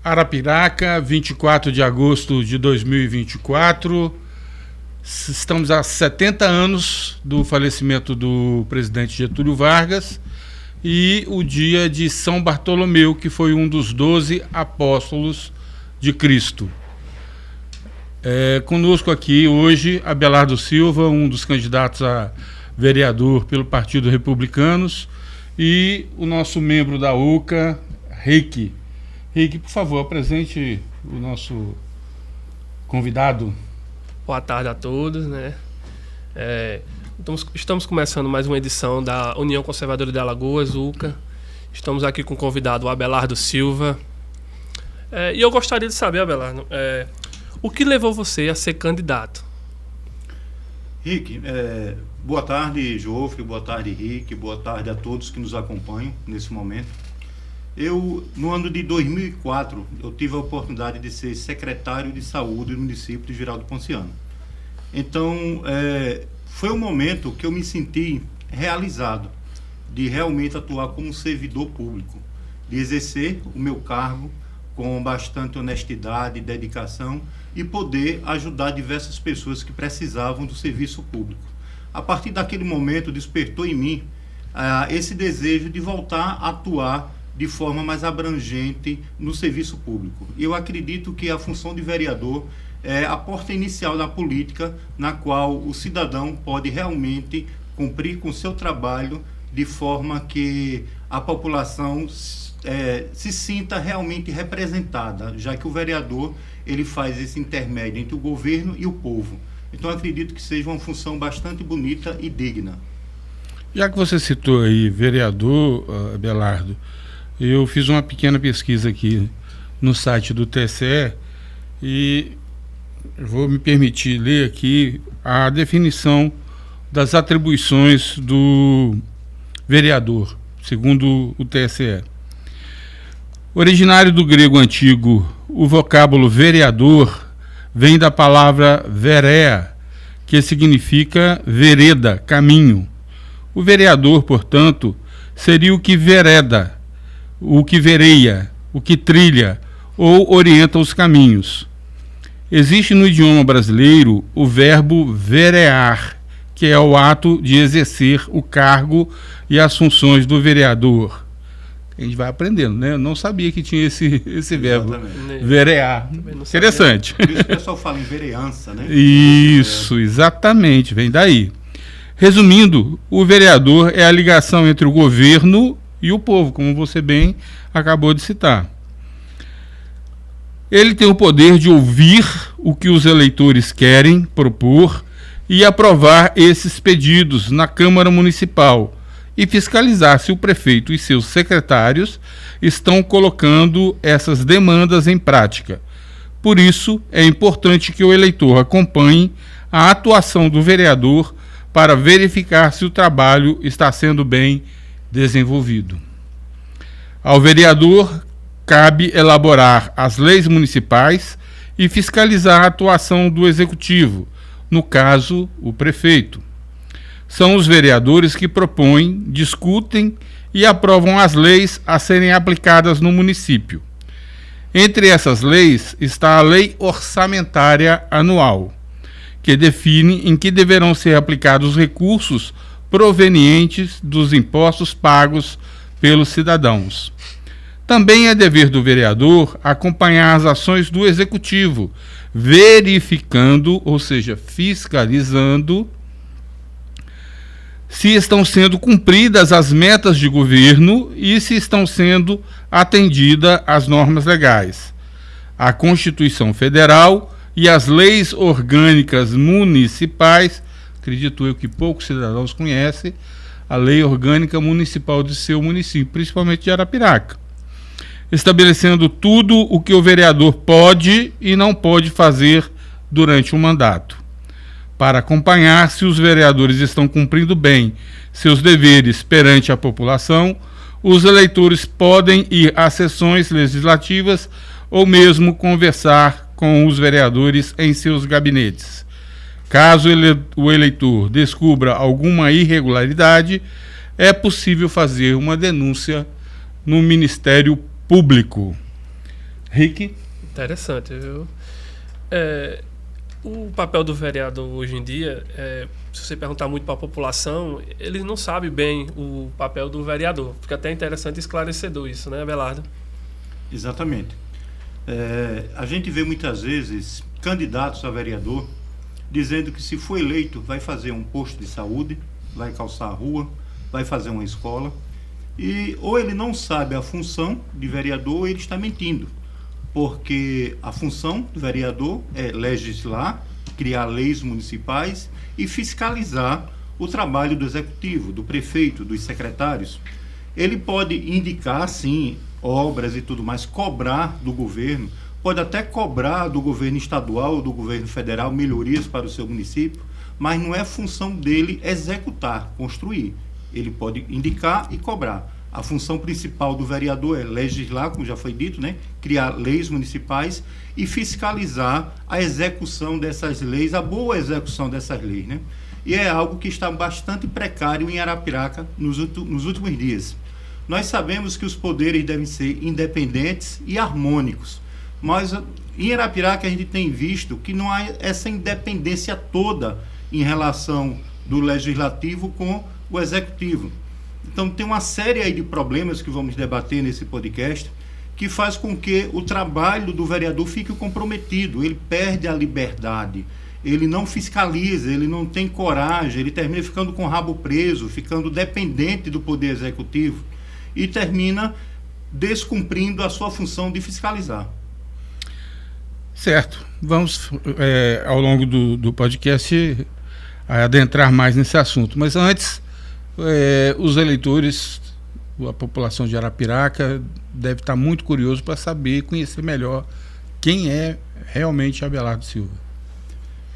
Arapiraca, 24 de agosto de 2024. Estamos há 70 anos do falecimento do presidente Getúlio Vargas e o dia de São Bartolomeu, que foi um dos 12 apóstolos de Cristo. Conosco aqui hoje Abelardo Silva, um dos candidatos a vereador pelo Partido Republicanos, e o nosso membro da UCA, Rick. Rick, por favor, apresente o nosso convidado. Boa tarde a todos, né? Estamos começando mais uma edição da União Conservadora de Alagoas, UCA. Estamos aqui com o convidado, o Abelardo Silva. E eu gostaria de saber, Abelardo, o que levou você a ser candidato? Rick, boa tarde, Jofre, boa tarde, Rick, boa tarde a todos que nos acompanham nesse momento. No ano de 2004, eu tive a oportunidade de ser secretário de saúde do município de Girau do Ponciano. Então, foi um momento que eu me senti realizado, de realmente atuar como servidor público, de exercer o meu cargo com bastante honestidade e dedicação e poder ajudar diversas pessoas que precisavam do serviço público. A partir daquele momento, despertou em mim esse desejo de voltar a atuar de forma mais abrangente no serviço público. Eu acredito que a função de vereador é a porta inicial da política, na qual o cidadão pode realmente cumprir com o seu trabalho de forma que a população se sinta realmente representada, já que o vereador ele faz esse intermédio entre o governo e o povo. Então acredito que seja uma função bastante bonita e digna. Já que você citou aí vereador, Abelardo, eu fiz uma pequena pesquisa aqui no site do TCE e vou me permitir ler aqui a definição das atribuições do vereador, segundo o TSE. Originário do grego antigo, o vocábulo vereador vem da palavra verea, que significa vereda, caminho. O vereador, portanto, seria o que vereda, o que vereia, o que trilha ou orienta os caminhos. Existe no idioma brasileiro o verbo verear, que é o ato de exercer o cargo e as funções do vereador. A gente vai aprendendo, né? Eu não sabia que tinha esse verbo, verear. Interessante. Por isso o pessoal fala em vereança, né? Isso, exatamente, vem daí. Resumindo, o vereador é a ligação entre o governo e o povo, como você bem acabou de citar. Ele tem o poder de ouvir o que os eleitores querem propor e aprovar esses pedidos na Câmara Municipal e fiscalizar se o prefeito e seus secretários estão colocando essas demandas em prática. Por isso, é importante que o eleitor acompanhe a atuação do vereador para verificar se o trabalho está sendo bem desenvolvido. Ao vereador cabe elaborar as leis municipais e fiscalizar a atuação do executivo, no caso, o prefeito. São os vereadores que propõem, discutem e aprovam as leis a serem aplicadas no município. Entre essas leis está a Lei Orçamentária Anual, que define em que deverão ser aplicados recursos provenientes dos impostos pagos pelos cidadãos. Também é dever do vereador acompanhar as ações do executivo, verificando, ou seja, fiscalizando, se estão sendo cumpridas as metas de governo e se estão sendo atendidas as normas legais, a Constituição Federal e as leis orgânicas municipais. Acredito eu que poucos cidadãos conhecem a lei orgânica municipal de seu município, principalmente de Arapiraca, estabelecendo tudo o que o vereador pode e não pode fazer durante o mandato. Para acompanhar se os vereadores estão cumprindo bem seus deveres perante a população, os eleitores podem ir às sessões legislativas ou mesmo conversar com os vereadores em seus gabinetes. Caso o eleitor descubra alguma irregularidade, é possível fazer uma denúncia no Ministério Público. Rick? Interessante, viu? O papel do vereador hoje em dia, se você perguntar muito para a população, eles não sabem bem o papel do vereador. Fica até interessante e esclarecedor isso, né, Abelardo? Exatamente. A gente vê muitas vezes candidatos a vereador dizendo que se for eleito vai fazer um posto de saúde, vai calçar a rua, vai fazer uma escola, e ou ele não sabe a função de vereador ou ele está mentindo, porque a função do vereador é legislar, criar leis municipais e fiscalizar o trabalho do executivo, do prefeito, dos secretários. Ele pode indicar, sim, obras e tudo mais, cobrar do governo, pode até cobrar do governo estadual ou do governo federal melhorias para o seu município, mas não é função dele executar, construir. Ele pode indicar e cobrar. A função principal do vereador é legislar, como já foi dito, né? Criar leis municipais e fiscalizar a execução dessas leis, a boa execução dessas leis, né? E é algo que está bastante precário em Arapiraca nos últimos dias. Nós sabemos que os poderes devem ser independentes e harmônicos, mas em Arapiraca a gente tem visto que não há essa independência toda em relação do legislativo com o executivo. Então tem uma série aí de problemas que vamos debater nesse podcast que faz com que o trabalho do vereador fique comprometido, ele perde a liberdade, ele não fiscaliza, ele não tem coragem, ele termina ficando com o rabo preso, ficando dependente do poder executivo e termina descumprindo a sua função de fiscalizar. Certo. Vamos, ao longo do podcast, adentrar mais nesse assunto. Mas antes, os eleitores, a população de Arapiraca, deve estar muito curioso para saber e conhecer melhor quem é realmente Abelardo Silva.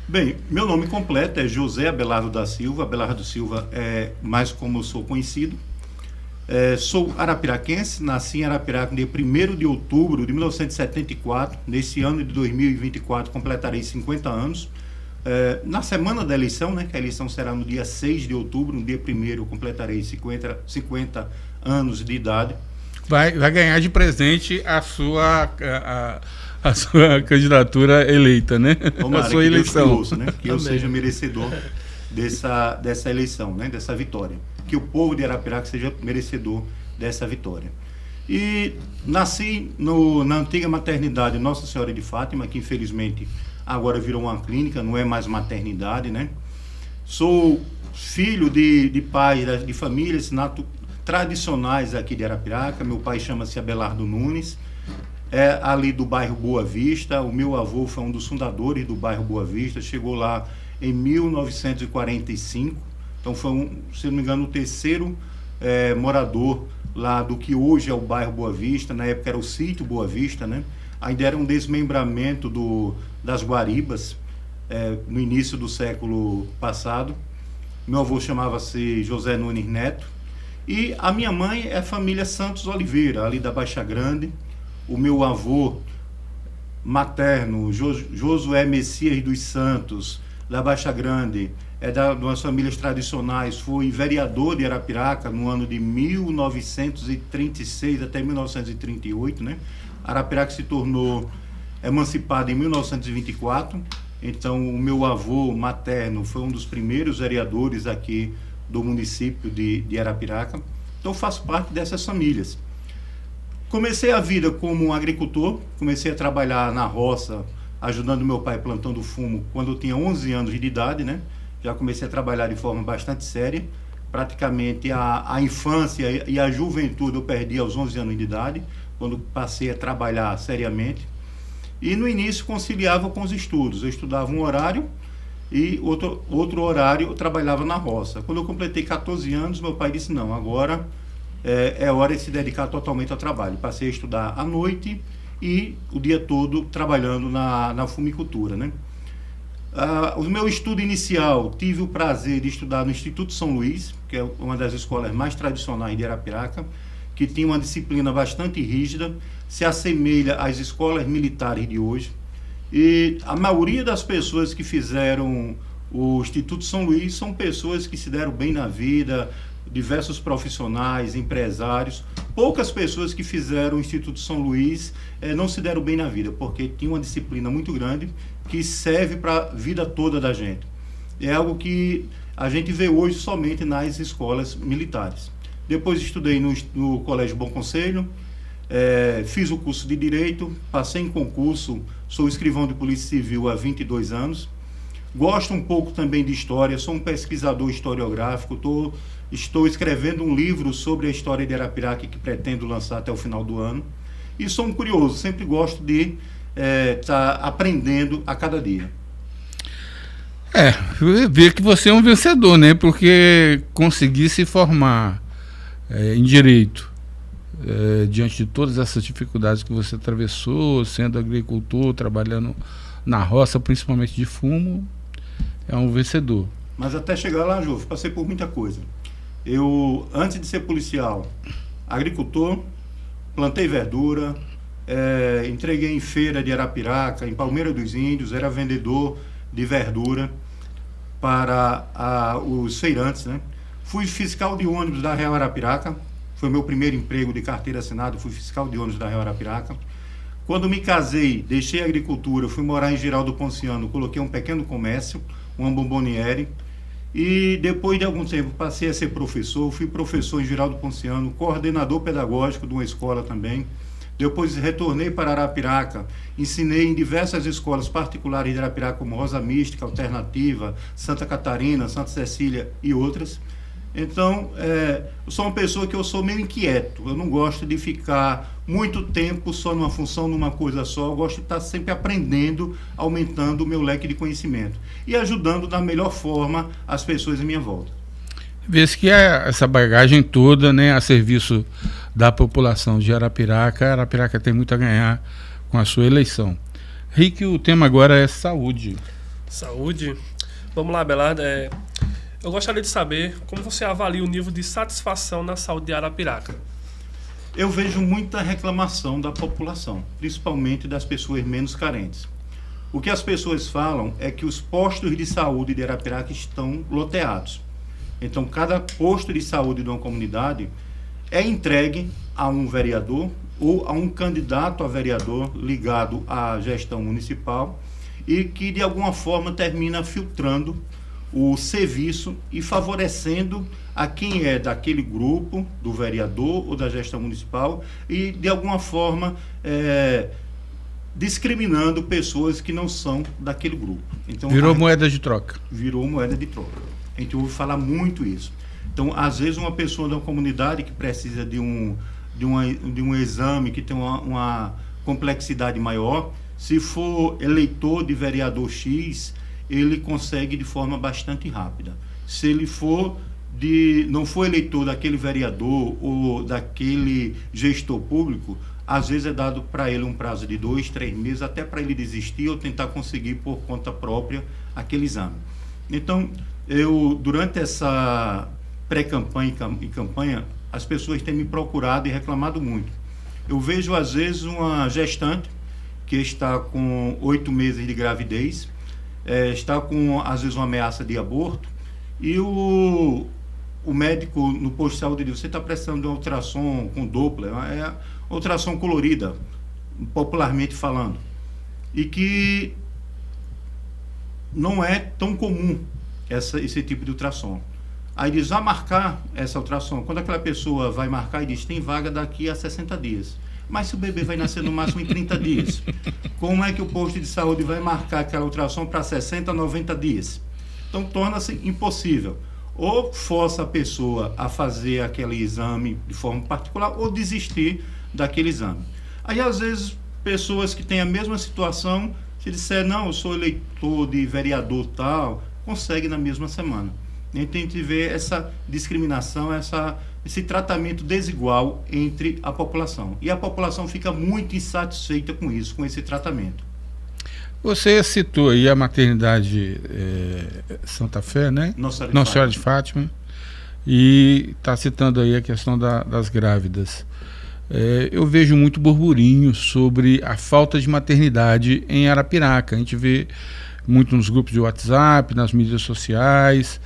Bem, meu nome completo é José Abelardo da Silva. Abelardo Silva é mais como eu sou conhecido. Sou arapiraquense, nasci em Arapiraca no dia 1º de outubro de 1974. Nesse ano de 2024 completarei 50 anos. Na semana da eleição, né, que a eleição será no dia 6 de outubro, no dia 1º eu completarei 50 anos de idade. Vai ganhar de presente a sua candidatura eleita, né? Tomara, a sua que eleição. Deus te ouça, né? Que eu seja merecedor dessa eleição, né? Dessa vitória. Que o povo de Arapiraca seja merecedor dessa vitória. E nasci na antiga maternidade Nossa Senhora de Fátima, que infelizmente agora virou uma clínica, não é mais maternidade, né? Sou filho de pais, de famílias tradicionais aqui de Arapiraca. Meu pai chama-se Abelardo Nunes, é ali do bairro Boa Vista. O meu avô foi um dos fundadores do bairro Boa Vista, chegou lá em 1945. Então foi, se não me engano, o terceiro morador lá do que hoje é o bairro Boa Vista. Na época era o sítio Boa Vista, né? Ainda era um desmembramento das Guaribas, no início do século passado. Meu avô chamava-se José Nunes Neto. E a minha mãe é a família Santos Oliveira, ali da Baixa Grande. O meu avô materno, Josué Messias dos Santos, da Baixa Grande, de umas famílias tradicionais, foi vereador de Arapiraca no ano de 1936 até 1938, né? Arapiraca se tornou emancipada em 1924, então o meu avô materno foi um dos primeiros vereadores aqui do município de Arapiraca, então faço parte dessas famílias. Comecei a vida como agricultor, comecei a trabalhar na roça, ajudando meu pai plantando fumo quando eu tinha 11 anos de idade, né? Já comecei a trabalhar de forma bastante séria. Praticamente a infância e a juventude eu perdi aos 11 anos de idade, quando passei a trabalhar seriamente. E no início conciliava com os estudos. Eu estudava um horário e outro horário eu trabalhava na roça. Quando eu completei 14 anos, meu pai disse, não, agora é hora de se dedicar totalmente ao trabalho. Passei a estudar à noite e o dia todo trabalhando na fumicultura, né? O meu estudo inicial, tive o prazer de estudar no Instituto São Luís, que é uma das escolas mais tradicionais de Arapiraca, que tinha uma disciplina bastante rígida, se assemelha às escolas militares de hoje. E a maioria das pessoas que fizeram o Instituto São Luís são pessoas que se deram bem na vida, diversos profissionais, empresários. Poucas pessoas que fizeram o Instituto São Luís não se deram bem na vida, porque tinha uma disciplina muito grande que serve para a vida toda da gente. É algo que a gente vê hoje somente nas escolas militares. Depois estudei no Colégio Bom Conselho, fiz o curso de Direito, passei em concurso, sou escrivão de Polícia Civil há 22 anos. Gosto um pouco também de história, sou um pesquisador historiográfico, estou escrevendo um livro sobre a história de Arapiraca que pretendo lançar até o final do ano. E sou um curioso, sempre gosto de estar aprendendo a cada dia. Ver que você é um vencedor, né? Porque conseguir se formar em Direito, diante de todas essas dificuldades que você atravessou, sendo agricultor, trabalhando na roça, principalmente de fumo, é um vencedor. Mas até chegar lá, Jô, passei por muita coisa. Eu, antes de ser policial, agricultor, plantei verdura, entreguei em feira de Arapiraca, em Palmeira dos Índios, era vendedor de verdura para os feirantes, né? Fui fiscal de ônibus da Real Arapiraca, foi meu primeiro emprego de carteira assinada, fui fiscal de ônibus da Real Arapiraca. Quando me casei, deixei a agricultura, fui morar em Giraldo Ponciano, coloquei um pequeno comércio, uma bomboniere, e depois de algum tempo passei a ser professor, fui professor em Giraldo Ponciano, coordenador pedagógico de uma escola também. Depois retornei para Arapiraca, ensinei em diversas escolas particulares de Arapiraca, como Rosa Mística, Alternativa, Santa Catarina, Santa Cecília e outras. Então, eu sou uma pessoa que eu sou meio inquieto, eu não gosto de ficar muito tempo só numa função, numa coisa só, eu gosto de estar sempre aprendendo, aumentando o meu leque de conhecimento e ajudando da melhor forma as pessoas à minha volta. Vê-se que essa bagagem toda, né, a serviço da população de Arapiraca, Arapiraca tem muito a ganhar com a sua eleição. Rick, o tema agora é saúde. Saúde? Vamos lá, Abelardo. Eu gostaria de saber como você avalia o nível de satisfação na saúde de Arapiraca. Eu vejo muita reclamação da população, principalmente das pessoas menos carentes. O que as pessoas falam é que os postos de saúde de Arapiraca estão loteados. Então, cada posto de saúde de uma comunidade é entregue a um vereador ou a um candidato a vereador ligado à gestão municipal e que, de alguma forma, termina filtrando o serviço e favorecendo a quem é daquele grupo, do vereador ou da gestão municipal e, de alguma forma, discriminando pessoas que não são daquele grupo. Então, virou moeda de troca. Virou moeda de troca. A gente ouve falar muito isso. Então, às vezes, uma pessoa da comunidade que precisa de um exame que tem uma complexidade maior, se for eleitor de vereador X, ele consegue de forma bastante rápida. Se ele não for eleitor daquele vereador ou daquele gestor público, às vezes é dado para ele um prazo de 2, 3 meses, até para ele desistir ou tentar conseguir por conta própria aquele exame. Então, durante essa pré-campanha e campanha, as pessoas têm me procurado e reclamado muito. Eu vejo, às vezes, uma gestante que está com 8 meses de gravidez, está com, às vezes, uma ameaça de aborto, e o médico no posto de saúde diz: você está precisando de uma ultrassom com Doppler, ultrassom colorida, popularmente falando, e que não é tão comum esse tipo de ultrassom. Aí diz: vai marcar essa ultrassom. Quando aquela pessoa vai marcar e diz: tem vaga daqui a 60 dias. Mas se o bebê vai nascer no máximo em 30 dias, como é que o posto de saúde vai marcar aquela ultrassom para 60, 90 dias? Então torna-se impossível. Ou força a pessoa a fazer aquele exame de forma particular ou desistir daquele exame. Aí, às vezes, pessoas que têm a mesma situação, se disser: não, eu sou eleitor de vereador tal, consegue na mesma semana. A gente vê essa discriminação, esse tratamento desigual entre a população. E a população fica muito insatisfeita com isso, com esse tratamento. Você citou aí a maternidade Santa Fé, né? Nossa Senhora de Fátima. E está citando aí a questão das grávidas. Eu vejo muito burburinho sobre a falta de maternidade em Arapiraca. A gente vê muito nos grupos de WhatsApp, nas mídias sociais.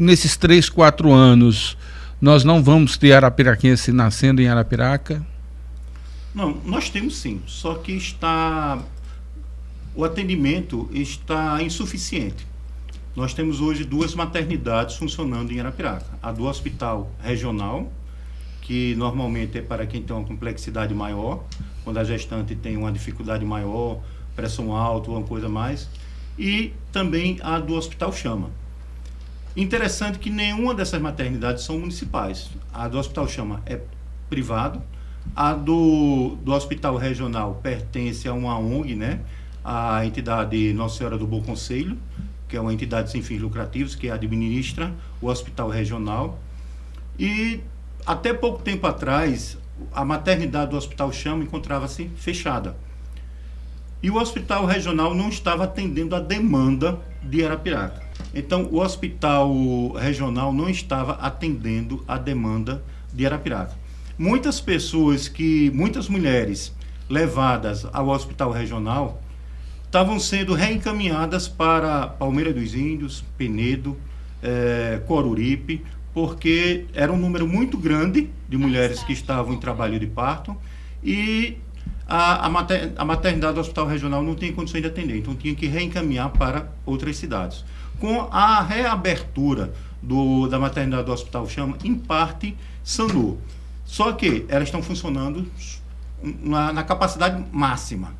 nesses 3, 4 anos, nós não vamos ter arapiraquense nascendo em Arapiraca? Não, nós temos sim, só que o atendimento está insuficiente. Nós temos hoje 2 maternidades funcionando em Arapiraca. A do Hospital Regional, que normalmente é para quem tem uma complexidade maior, quando a gestante tem uma dificuldade maior, pressão alta ou uma coisa mais, e também a do Hospital Chama. Interessante que nenhuma dessas maternidades são municipais. A do Hospital Chama é privado, a do Hospital Regional pertence a uma ONG, né? A entidade Nossa Senhora do Bom Conselho, que é uma entidade sem fins lucrativos, que administra o Hospital Regional. E até pouco tempo atrás, a maternidade do Hospital Chama encontrava-se fechada. E o Hospital Regional não estava atendendo a demanda de Arapiraca. Então, o Hospital Regional não estava atendendo a demanda de Arapiraca. Muitas mulheres levadas ao Hospital Regional estavam sendo reencaminhadas para Palmeira dos Índios, Penedo, Coruripe, porque era um número muito grande de mulheres que estavam em trabalho de parto e a maternidade do Hospital Regional não tinha condições de atender, então tinha que reencaminhar para outras cidades. Com a reabertura da maternidade do Hospital Chama, em parte sanou. Só que elas estão funcionando na capacidade máxima.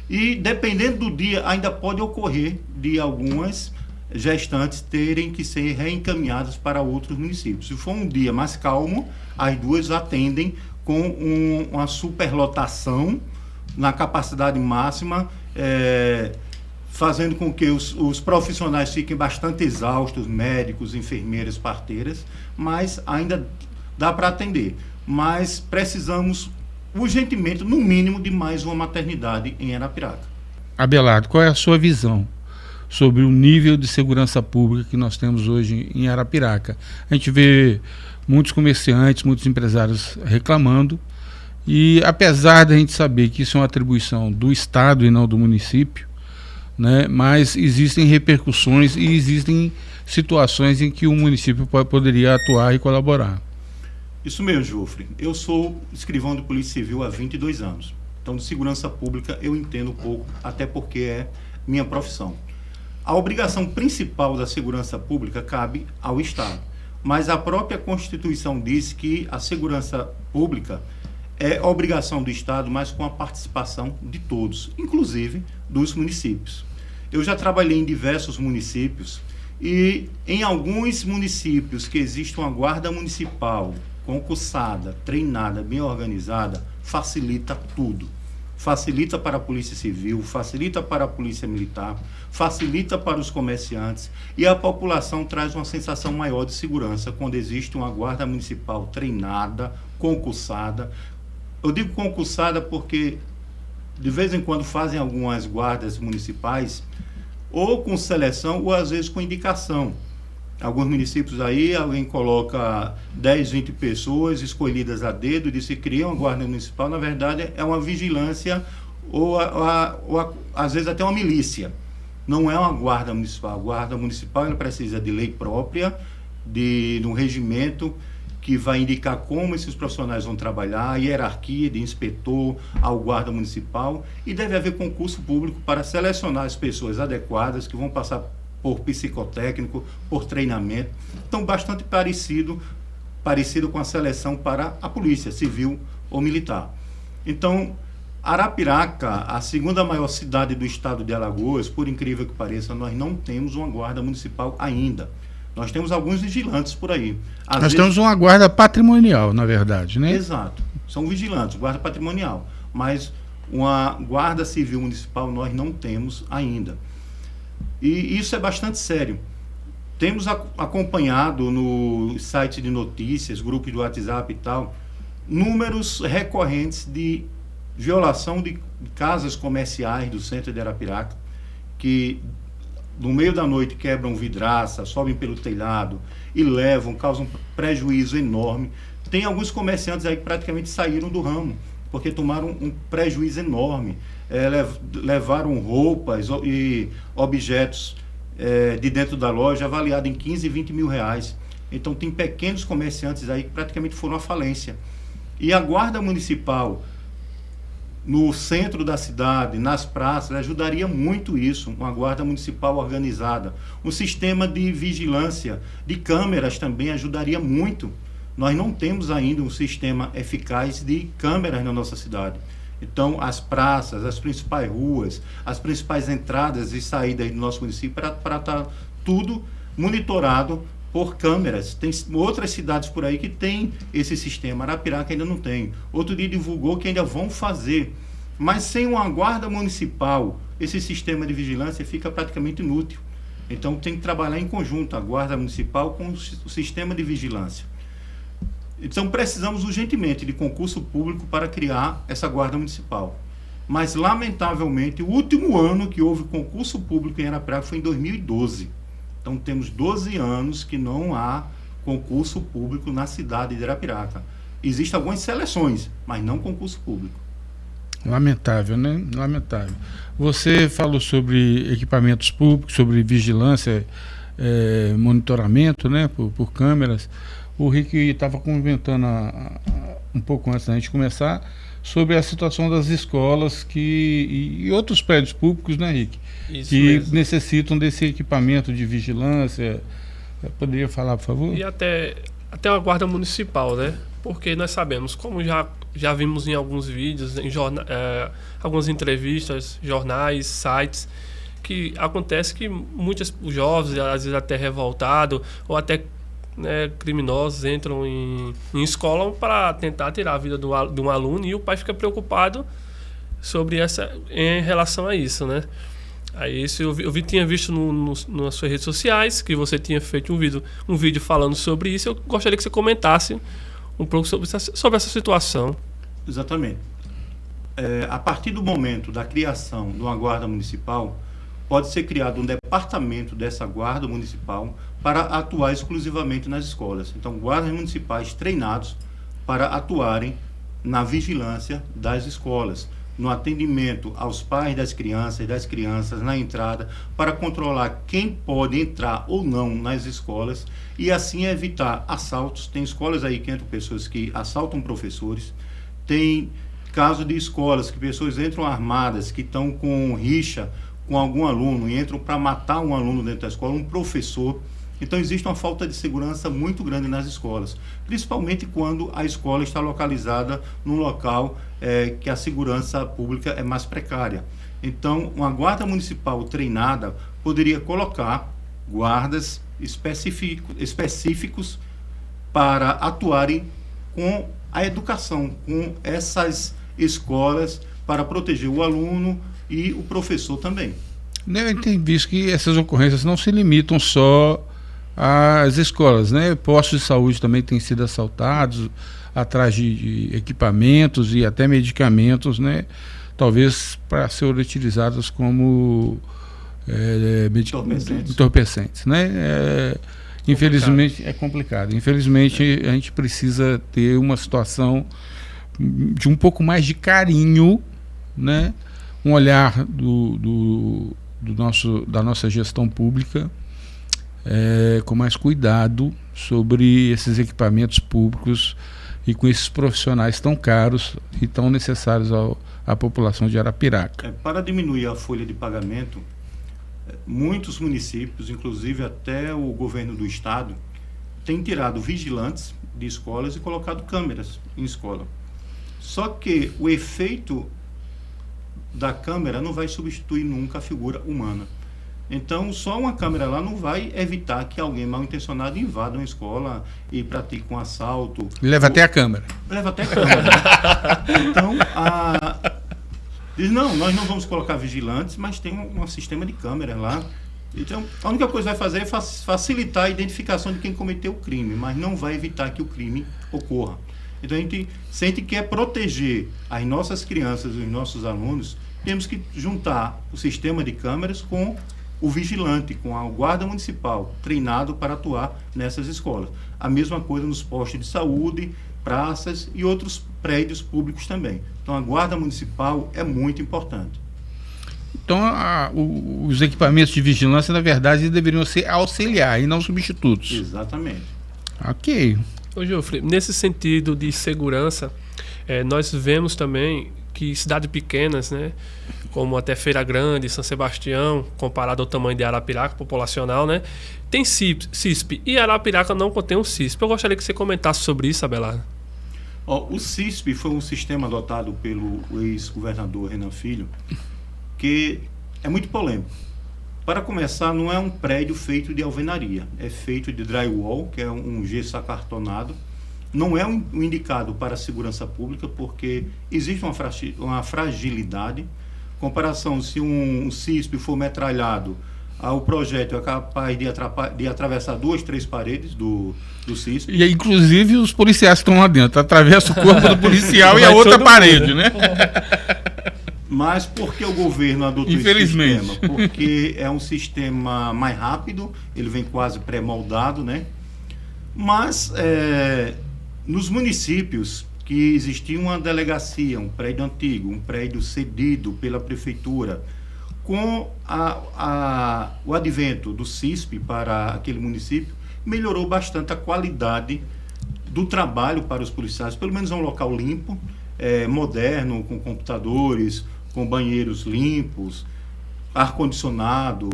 E, dependendo do dia, ainda pode ocorrer de algumas gestantes terem que ser reencaminhadas para outros municípios. Se for um dia mais calmo, as 2 atendem com uma superlotação na capacidade máxima, fazendo com que os profissionais fiquem bastante exaustos, médicos, enfermeiras, parteiras, mas ainda dá para atender. Mas precisamos urgentemente, no mínimo, de mais uma maternidade em Arapiraca. Abelardo, qual é a sua visão sobre o nível de segurança pública que nós temos hoje em Arapiraca? A gente vê muitos comerciantes, muitos empresários reclamando, e apesar de a gente saber que isso é uma atribuição do Estado e não do município, né, mas existem repercussões e existem situações em que o município poderia atuar e colaborar. Isso mesmo, Jofre. Eu sou escrivão de Polícia Civil há 22 anos. Então, de segurança pública eu entendo pouco, até porque é minha profissão. A obrigação principal da segurança pública cabe ao Estado. Mas a própria Constituição diz que a segurança pública é obrigação do Estado, mas com a participação de todos, inclusive dos municípios. Eu já trabalhei em diversos municípios e em alguns municípios que existe uma guarda municipal concursada, treinada, bem organizada, facilita tudo. Facilita para a Polícia Civil, facilita para a Polícia Militar, facilita para os comerciantes e a população traz uma sensação maior de segurança quando existe uma guarda municipal treinada, concursada. Eu digo concursada porque de vez em quando fazem algumas guardas municipais ou com seleção ou às vezes com indicação. Alguns municípios aí, alguém coloca 10, 20 pessoas escolhidas a dedo, e se cria uma guarda municipal, na verdade é uma vigilância ou às vezes até uma milícia. Não é uma guarda municipal. A guarda municipal ela precisa de lei própria, de um regimento que vai indicar como esses profissionais vão trabalhar, a hierarquia de inspetor ao guarda municipal, e deve haver concurso público para selecionar as pessoas adequadas que vão passar por psicotécnico, por treinamento. Então, bastante parecido com a seleção para a polícia civil ou militar. Então, Arapiraca, a segunda maior cidade do estado de Alagoas, por incrível que pareça, nós não temos uma guarda municipal ainda. Nós temos alguns vigilantes por aí. Nós temos uma guarda patrimonial, na verdade, né? Exato. São vigilantes, guarda patrimonial. Mas uma guarda civil municipal nós não temos ainda. E isso é bastante sério. Temos acompanhado no site de notícias, grupos do WhatsApp e tal, números recorrentes de violação de casas comerciais do centro de Arapiraca, que no meio da noite quebram vidraça, sobem pelo telhado e causam prejuízo enorme. Tem alguns comerciantes aí que praticamente saíram do ramo, porque tomaram um prejuízo enorme. Levaram roupas e objetos de dentro da loja avaliada em 15 e 20 mil reais. Então tem pequenos comerciantes aí que praticamente foram à falência. E a guarda municipal no centro da cidade, nas praças, ajudaria muito isso, uma guarda municipal organizada. Um sistema de vigilância, de câmeras também ajudaria muito. Nós não temos ainda um sistema eficaz de câmeras na nossa cidade. Então, as praças, as principais ruas, as principais entradas e saídas do nosso município, para estar tudo monitorado por câmeras. Tem outras cidades por aí que tem esse sistema. Arapiraca ainda não tem. Outro dia divulgou que ainda vão fazer. Mas sem uma guarda municipal, esse sistema de vigilância fica praticamente inútil. Então tem que trabalhar em conjunto a guarda municipal com o sistema de vigilância. Então precisamos urgentemente de concurso público para criar essa guarda municipal. Mas lamentavelmente o último ano que houve concurso público em Arapiraca foi em 2012. Então temos 12 anos que não há concurso público na cidade de Arapiraca. Existem algumas seleções, mas não concurso público. Lamentável, né? Lamentável. Você falou sobre equipamentos públicos, sobre vigilância, monitoramento, né, por câmeras. O Rick estava comentando um pouco antes da gente começar sobre a situação das escolas e outros prédios públicos, né, Rick? Isso que mesmo. necessitam desse equipamento de vigilância. Poderia falar, por favor? E até a guarda municipal, né? Porque nós sabemos, como já vimos em alguns vídeos, em algumas entrevistas, jornais, sites, que acontece que muitos jovens, às vezes até revoltados, ou até criminosos, entram em escola para tentar tirar a vida de um aluno, e o pai fica preocupado em relação a isso, né? Aí eu tinha visto nas suas redes sociais que você tinha feito um vídeo falando sobre isso. Eu gostaria que você comentasse um pouco sobre essa situação. Exatamente. A partir do momento da criação de uma guarda municipal, pode ser criado um departamento dessa guarda municipal para atuar exclusivamente nas escolas. Então, guardas municipais treinados para atuarem na vigilância das escolas, no atendimento aos pais das crianças na entrada, para controlar quem pode entrar ou não nas escolas e assim evitar assaltos. Tem escolas aí que entram pessoas que assaltam professores, tem caso de escolas que pessoas entram armadas, que estão com rixa com algum aluno e entram para matar um aluno dentro da escola, um professor. Então existe uma falta de segurança muito grande nas escolas, principalmente quando a escola está localizada num local que a segurança pública é mais precária. Então, uma guarda municipal treinada poderia colocar guardas específicos para atuarem com a educação, com essas escolas, para proteger o aluno e o professor também. Eu tenho visto que essas ocorrências não se limitam só às escolas, né? Postos de saúde também têm sido assaltados atrás de equipamentos e até medicamentos, né? Talvez para serem utilizados como entorpecentes, né? Infelizmente é complicado. Infelizmente a gente precisa ter uma situação de um pouco mais de carinho, né? Um olhar da nossa gestão pública com mais cuidado sobre esses equipamentos públicos e com esses profissionais tão caros e tão necessários à população de Arapiraca. Para diminuir a folha de pagamento, muitos municípios, inclusive até o governo do estado, têm tirado vigilantes de escolas e colocado câmeras em escola. Só que o efeito da câmera não vai substituir nunca a figura humana. Então, só uma câmera lá não vai evitar que alguém mal intencionado invada uma escola e pratique um assalto. Leva até a câmera. Leva até a câmera. Então, diz, não, nós não vamos colocar vigilantes, mas tem um sistema de câmera lá. Então, a única coisa que vai fazer é facilitar a identificação de quem cometeu o crime, mas não vai evitar que o crime ocorra. Então, a gente sente que é proteger as nossas crianças e os nossos alunos, temos que juntar o sistema de câmeras com o vigilante, com a guarda municipal, treinado para atuar nessas escolas. A mesma coisa nos postos de saúde, praças e outros prédios públicos também. Então, a guarda municipal é muito importante. Então, os equipamentos de vigilância, na verdade, deveriam ser auxiliar e não substitutos. Exatamente. Ok. Ô, Geoffrey, nesse sentido de segurança, nós vemos também que cidades pequenas, né, como até Feira Grande, São Sebastião, comparado ao tamanho de Arapiraca, populacional, né, tem CISP e Arapiraca não contém um CISP. Eu gostaria que você comentasse sobre isso, Abelardo. O CISP foi um sistema adotado pelo ex-governador Renan Filho, que é muito polêmico. Para começar, não é um prédio feito de alvenaria, é feito de drywall, que é um gesso acartonado. Não é um indicado para a segurança pública, porque existe uma fragilidade. Comparação, se um CISP for metralhado, o projeto é capaz de atravessar 2, 3 paredes do CISP. E inclusive os policiais que estão lá dentro, atravessa o corpo do policial e a outra parede, né? Mas por que o governo adotou esse sistema? Porque é um sistema mais rápido, ele vem quase pré-moldado, né? Mas nos municípios que existia uma delegacia, um prédio antigo, um prédio cedido pela prefeitura, com o advento do CISP para aquele município, melhorou bastante a qualidade do trabalho para os policiais. Pelo menos é um local limpo, moderno, com computadores, com banheiros limpos, ar-condicionado.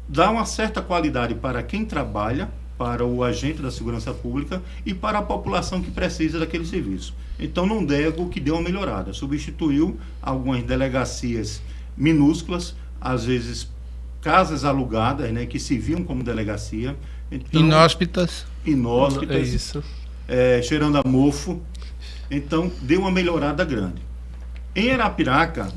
Dá uma certa qualidade para quem trabalha, para o agente da segurança pública e para a população que precisa daquele serviço. Então não nego que deu uma melhorada. Substituiu algumas delegacias minúsculas, às vezes casas alugadas, né, que se viam como delegacia. Então, inóspitas. É isso. Cheirando a mofo. Então deu uma melhorada grande. Em Arapiraca,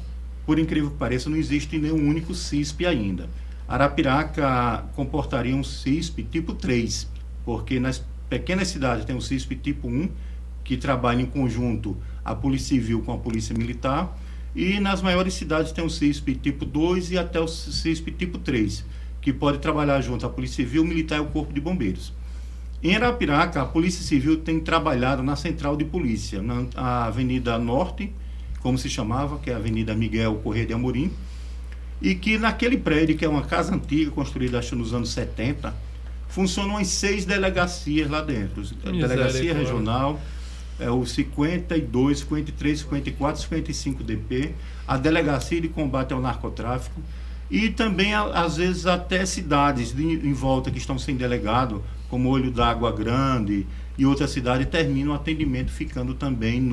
por incrível que pareça, não existe nenhum único CISP ainda. Arapiraca comportaria um CISP tipo 3, porque nas pequenas cidades tem um CISP tipo 1, que trabalha em conjunto a Polícia Civil com a Polícia Militar, e nas maiores cidades tem um CISP tipo 2 e até o CISP tipo 3, que pode trabalhar junto a Polícia Civil, Militar e o Corpo de Bombeiros. Em Arapiraca, a Polícia Civil tem trabalhado na Central de Polícia, na Avenida Norte, como se chamava, que é a Avenida Miguel Corrêa de Amorim, e que naquele prédio, que é uma casa antiga, construída acho nos anos 70, funcionam as 6 delegacias lá dentro. A Delegacia Regional, o 52, 53, 54, 55 DP, a Delegacia de Combate ao Narcotráfico, e também, às vezes, até cidades em volta que estão sem delegado, como Olho d'Água Grande e outras cidades, terminam o atendimento ficando também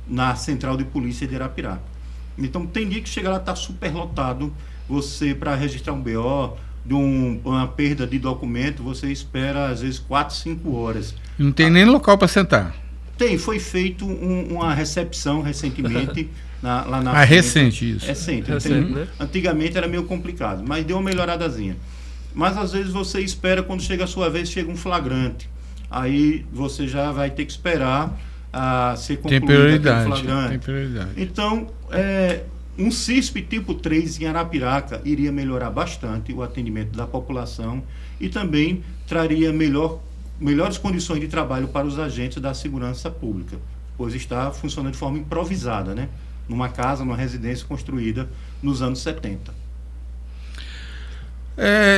na Central de Polícia de Arapiraca. Então tem dia que chega lá, está super lotado. Você, para registrar um BO de uma perda de documento, você espera às vezes 4, 5 horas. Não tem nem local para sentar. Foi feito uma recepção recentemente lá na frente. Recente isso. Recente, né? Antigamente era meio complicado, mas deu uma melhoradazinha. Mas às vezes você espera, quando chega a sua vez, chega um flagrante. Aí você já vai ter que esperar a ser concluído aquele flagrante. Tem prioridade. Então, um CISP tipo 3 em Arapiraca iria melhorar bastante o atendimento da população e também traria melhores condições de trabalho para os agentes da segurança pública, pois está funcionando de forma improvisada, né? Numa casa, numa residência construída nos anos 70.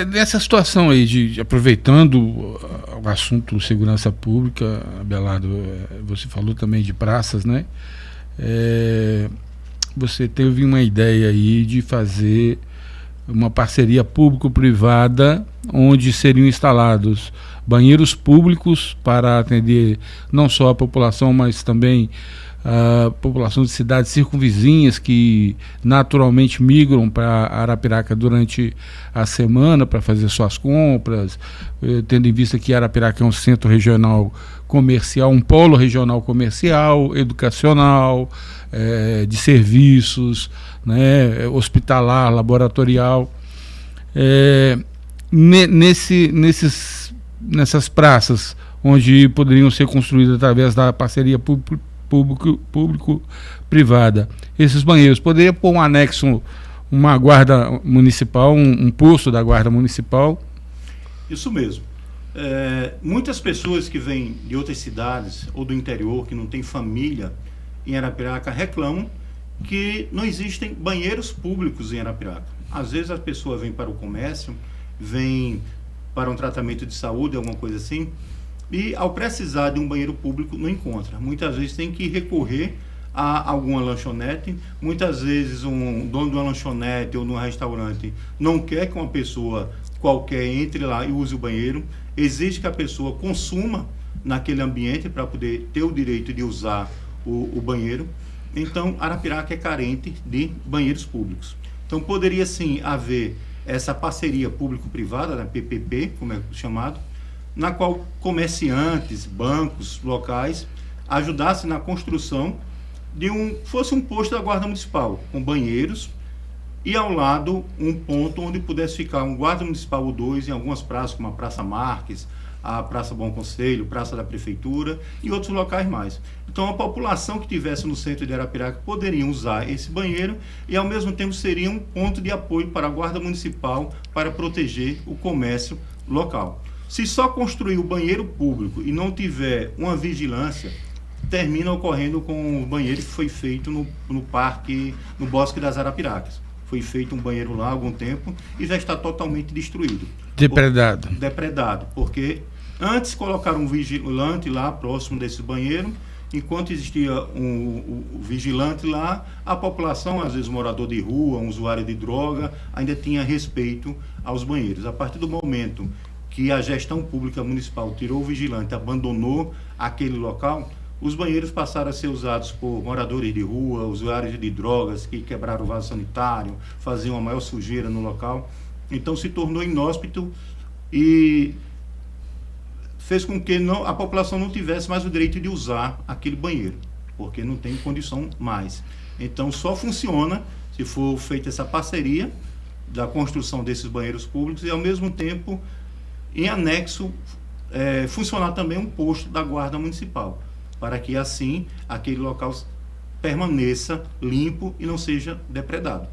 Nessa situação aí, aproveitando o assunto segurança pública, Abelardo, você falou também de praças, né? Você teve uma ideia aí de fazer uma parceria público-privada, onde seriam instalados banheiros públicos para atender não só a população, mas também a população de cidades circunvizinhas que naturalmente migram para Arapiraca durante a semana para fazer suas compras, tendo em vista que Arapiraca é um centro regional comercial, um polo regional comercial, educacional, de serviços, né, hospitalar, laboratorial. Nessas praças onde poderiam ser construídas através da parceria público-privada, esses banheiros, poderia pôr um anexo, uma guarda municipal, um posto da guarda municipal? Isso mesmo. Muitas pessoas que vêm de outras cidades ou do interior, que não têm família em Arapiraca, reclamam que não existem banheiros públicos em Arapiraca. Às vezes a pessoa vem para o comércio, vem para um tratamento de saúde, alguma coisa assim, e ao precisar de um banheiro público não encontra. Muitas vezes tem que recorrer a alguma lanchonete, muitas vezes um dono de uma lanchonete ou de um restaurante não quer que uma pessoa qualquer entre lá e use o banheiro, exige que a pessoa consuma naquele ambiente para poder ter o direito de usar o banheiro. Então, Arapiraca é carente de banheiros públicos. Então, poderia sim haver essa parceria público-privada, né, PPP, como é chamado, na qual comerciantes, bancos, locais, ajudassem na construção de fosse um posto da Guarda Municipal, com banheiros, e ao lado um ponto onde pudesse ficar um guarda municipal ou dois em algumas praças, como a Praça Marques, a Praça Bom Conselho, Praça da Prefeitura e outros locais mais. Então a população que estivesse no centro de Arapiraca poderia usar esse banheiro e ao mesmo tempo seria um ponto de apoio para a Guarda Municipal para proteger o comércio local. Se só construir o banheiro público e não tiver uma vigilância, termina ocorrendo com o banheiro que foi feito no parque, no Bosque das Arapiracas. Foi feito um banheiro lá há algum tempo e já está totalmente destruído. Depredado. Depredado, porque antes colocaram um vigilante lá próximo desse banheiro, enquanto existia um vigilante lá, a população, às vezes morador de rua, um usuário de droga, ainda tinha respeito aos banheiros. A partir do momento que a gestão pública municipal tirou o vigilante, abandonou aquele local, os banheiros passaram a ser usados por moradores de rua, usuários de drogas que quebraram o vaso sanitário, faziam uma maior sujeira no local. Então se tornou inóspito e fez com que a população não tivesse mais o direito de usar aquele banheiro, porque não tem condição mais. Então só funciona se for feita essa parceria da construção desses banheiros públicos e ao mesmo tempo, em anexo, funcionar também um posto da Guarda Municipal, para que assim aquele local permaneça limpo e não seja depredado.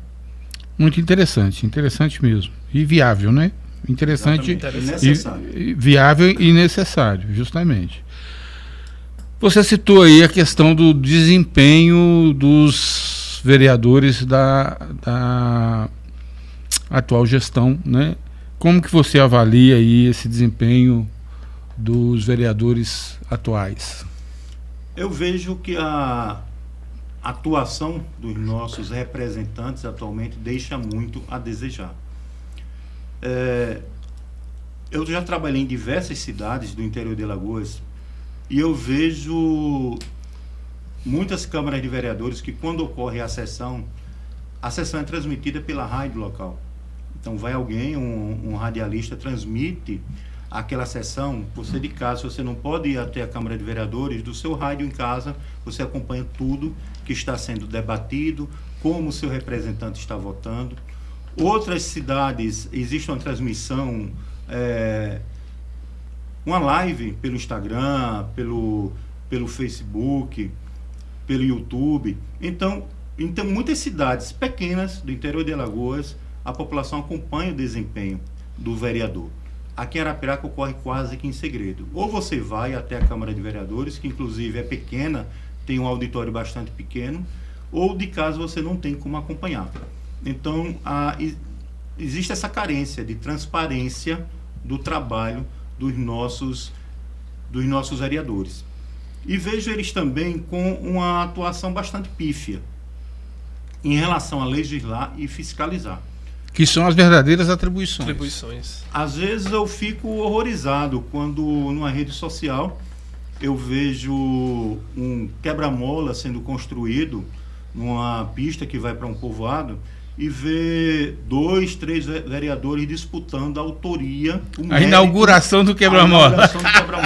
Muito interessante, interessante mesmo. E viável, né? Interessante e viável e necessário, justamente. Você citou aí a questão do desempenho dos vereadores da atual gestão, né? Como que você avalia aí esse desempenho dos vereadores atuais? Eu vejo que a atuação dos nossos representantes atualmente deixa muito a desejar. Eu já trabalhei em diversas cidades do interior de Alagoas e eu vejo muitas câmaras de vereadores que quando ocorre a sessão é transmitida pela rádio local. Então vai alguém, um radialista, transmite aquela sessão, você de casa, se você não pode ir até a Câmara de Vereadores, do seu rádio em casa, você acompanha tudo que está sendo debatido, como o seu representante está votando. Outras cidades, existe uma transmissão, uma live pelo Instagram, pelo Facebook, pelo YouTube. Então, muitas cidades pequenas do interior de Alagoas, a população acompanha o desempenho do vereador. Aqui em Arapiraca ocorre quase que em segredo. Ou você vai até a Câmara de Vereadores, que inclusive é pequena, tem um auditório bastante pequeno, ou de caso você não tem como acompanhar. Então, existe essa carência de transparência do trabalho dos nossos vereadores. E vejo eles também com uma atuação bastante pífia em relação a legislar e fiscalizar. Que são as verdadeiras atribuições. Às vezes eu fico horrorizado quando numa rede social eu vejo um quebra-mola sendo construído numa pista que vai para um povoado e ver 2, 3 vereadores disputando a autoria, a inauguração do quebra-mola.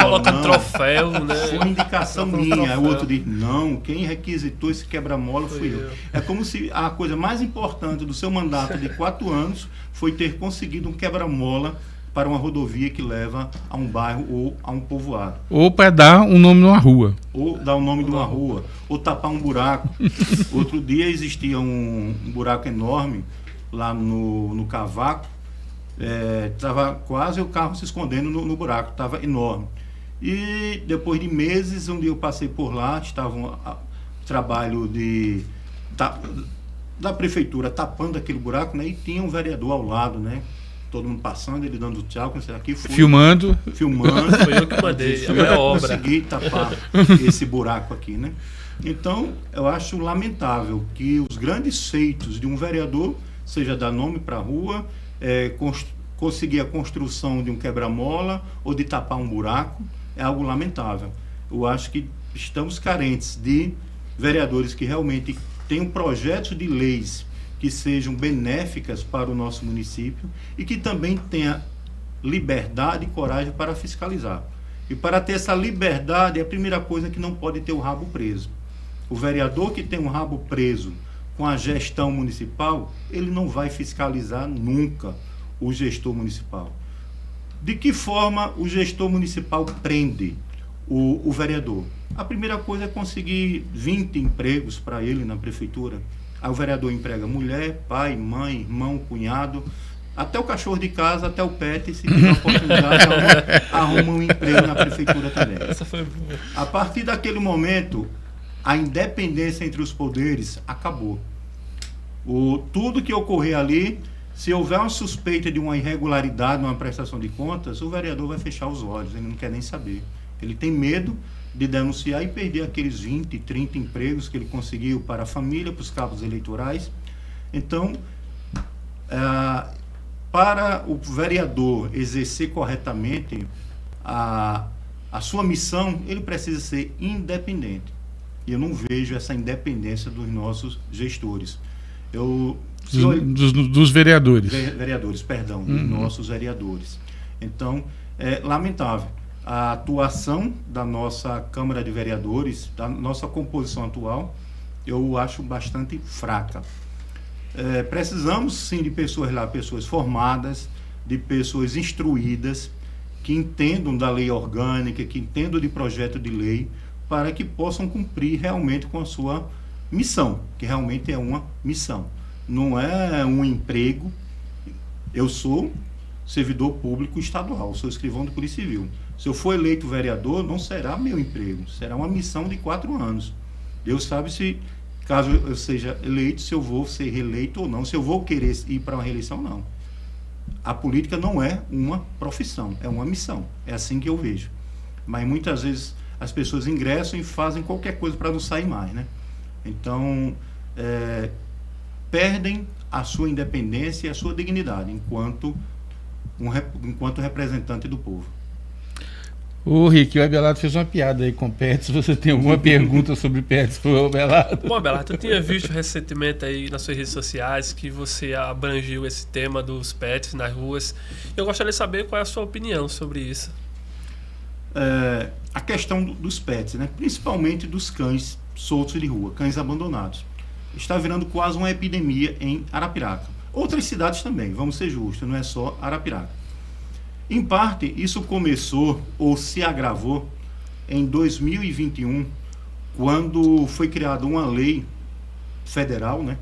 Coloca troféu, né? Foi indicação minha. O outro diz, não, quem requisitou esse quebra-mola fui eu. É como se a coisa mais importante do seu mandato de 4 anos foi ter conseguido um quebra-mola para uma rodovia que leva a um bairro ou a um povoado. Ou para dar um nome numa rua. Ou dar o nome de uma rua. Ou tapar um buraco. Outro dia existia um buraco enorme lá no Cavaco. Estava quase o carro se escondendo no buraco. Estava enorme. E depois de meses, um dia eu passei por lá. Estava um trabalho de da prefeitura tapando aquele buraco, né? E tinha um vereador ao lado, né? Todo mundo passando, ele dando tchau, com isso aqui. Filmando. Foi eu que mandei, a minha obra. Consegui tapar esse buraco aqui, né? Então, eu acho lamentável que os grandes feitos de um vereador, seja dar nome para a rua, conseguir a construção de um quebra-mola ou de tapar um buraco, é algo lamentável. Eu acho que estamos carentes de vereadores que realmente tenham projetos de leis que sejam benéficas para o nosso município e que também tenha liberdade e coragem para fiscalizar. E para ter essa liberdade, a primeira coisa é que não pode ter o rabo preso. O vereador que tem um rabo preso com a gestão municipal, ele não vai fiscalizar nunca o gestor municipal. De que forma o gestor municipal prende o vereador? A primeira coisa é conseguir 20 empregos para ele na prefeitura. Aí o vereador emprega mulher, pai, mãe, irmão, cunhado, até o cachorro de casa, até o pet, se tiver oportunidade, arruma um emprego na prefeitura também. Essa foi boa. A partir daquele momento, a independência entre os poderes acabou. Tudo que ocorrer ali, se houver uma suspeita de uma irregularidade numa prestação de contas, o vereador vai fechar os olhos, ele não quer nem saber. Ele tem medo de denunciar e perder aqueles 20, 30 empregos que ele conseguiu para a família, para os cabos eleitorais. Então, para o vereador exercer corretamente a sua missão, ele precisa ser independente. E eu não vejo essa independência dos nossos gestores. Dos vereadores. Dos nossos vereadores. Então, é lamentável. A atuação da nossa Câmara de Vereadores, da nossa composição atual, eu acho bastante fraca. Precisamos, sim, de pessoas lá, pessoas formadas, de pessoas instruídas, que entendam da lei orgânica, que entendam de projeto de lei, para que possam cumprir realmente com a sua missão, que realmente é uma missão. Não é um emprego. Eu sou servidor público estadual, sou escrivão de Polícia Civil. Se eu for eleito vereador, não será meu emprego, será uma missão de 4 anos. Deus sabe se, caso eu seja eleito, se eu vou ser reeleito ou não, se eu vou querer ir para uma reeleição ou não. A política não é uma profissão, é uma missão. É assim que eu vejo. Mas muitas vezes as pessoas ingressam e fazem qualquer coisa para não sair mais, né? Então, perdem a sua independência e a sua dignidade enquanto representante do povo. Ô Rick, o Abelardo fez uma piada aí com o Pets. Você tem alguma pergunta sobre Pets para o Abelardo? Bom, Abelardo, eu tinha visto recentemente aí nas suas redes sociais que você abrangiu esse tema dos pets nas ruas. Eu gostaria de saber qual é a sua opinião sobre isso. A questão dos pets, né? Principalmente dos cães soltos de rua, cães abandonados, está virando quase uma epidemia em Arapiraca. Outras cidades também, vamos ser justos, não é só Arapiraca. Em parte, isso começou ou se agravou em 2021, quando foi criada uma lei federal, né,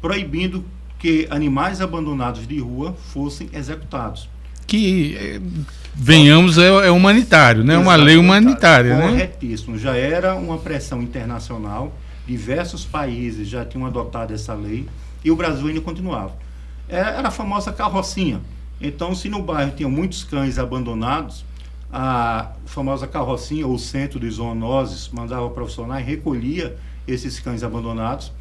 proibindo que animais abandonados de rua fossem executados. Que, venhamos, é humanitário, né? Uma lei humanitária, né? Corretíssimo. Já era uma pressão internacional, diversos países já tinham adotado essa lei e o Brasil ainda continuava. Era a famosa carrocinha. Então, se no bairro tinham muitos cães abandonados, a famosa carrocinha ou centro de zoonoses mandava profissionais, recolhia esses cães abandonados.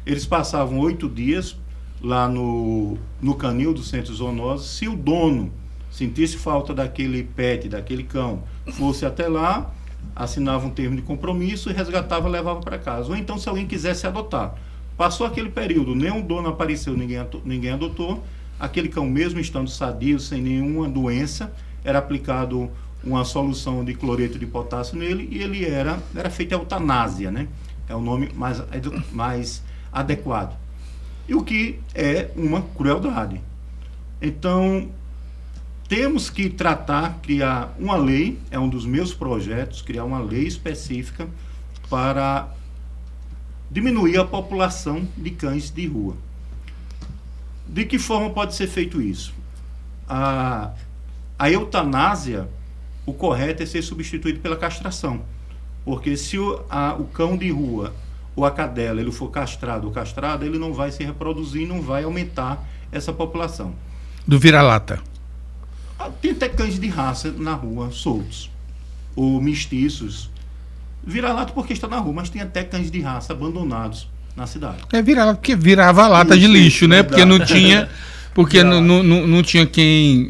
Eles passavam 8 dias lá no canil do centro de zoonoses. Se o dono sentisse falta daquele pet, daquele cão, fosse até lá, assinava um termo de compromisso e resgatava e levava para casa. Ou então, se alguém quisesse adotar. Passou aquele período, nenhum dono apareceu, ninguém adotou. Aquele cão, mesmo estando sadio, sem nenhuma doença, era aplicado uma solução de cloreto de potássio nele e ele era feita a eutanásia, né? É o nome mais adequado. E o que é uma crueldade. Então, temos que criar uma lei, é um dos meus projetos, criar uma lei específica para diminuir a população de cães de rua. De que forma pode ser feito isso? A eutanásia, o correto é ser substituído pela castração. Porque se o cão de rua ou a cadela ele for castrado ou castrada, ele não vai se reproduzir, não vai aumentar essa população. Do vira-lata. Tem até cães de raça na rua, soltos, ou mestiços. Vira-lata porque está na rua, mas tem até cães de raça abandonados na cidade. Vira-lata porque virava lata de lixo, né? Porque não tinha, não tinha quem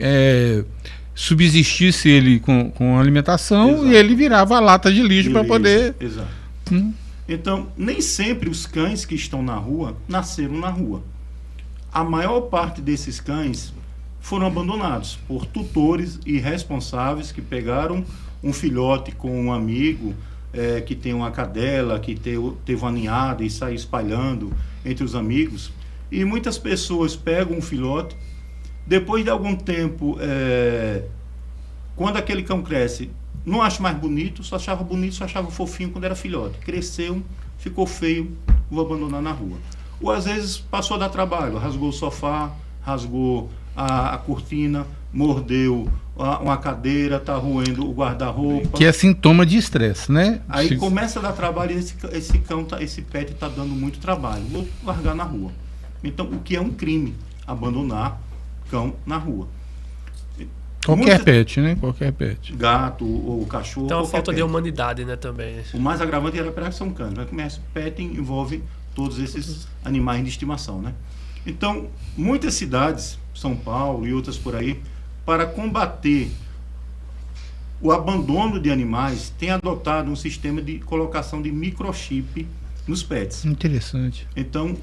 subsistisse ele com alimentação. Exato. E ele virava lata de lixo para poder... Exato. Então, nem sempre os cães que estão na rua nasceram na rua. A maior parte desses cães foram abandonados por tutores irresponsáveis que pegaram um filhote com um amigo que tem uma cadela, que teve uma ninhada e sai espalhando entre os amigos. E muitas pessoas pegam um filhote, depois de algum tempo, quando aquele cão cresce, não acha mais bonito, só achava fofinho quando era filhote. Cresceu, ficou feio, vou abandonar na rua. Ou às vezes passou a dar trabalho, rasgou o sofá, rasgou a cortina, mordeu uma cadeira, está roendo o guarda-roupa. Que é sintoma de estresse, né? Aí começa a dar trabalho e esse pet está dando muito trabalho. Vou largar na rua. Então, o que é um crime? Abandonar cão na rua. Qualquer pet, né? Qualquer pet. Gato ou cachorro. Então, a falta de humanidade, né, também. O mais agravante era são cães. Mas começa, pet envolve todos esses animais de estimação, né? Então, muitas cidades, São Paulo e outras por aí, para combater o abandono de animais, têm adotado um sistema de colocação de microchip nos pets. Interessante. Então,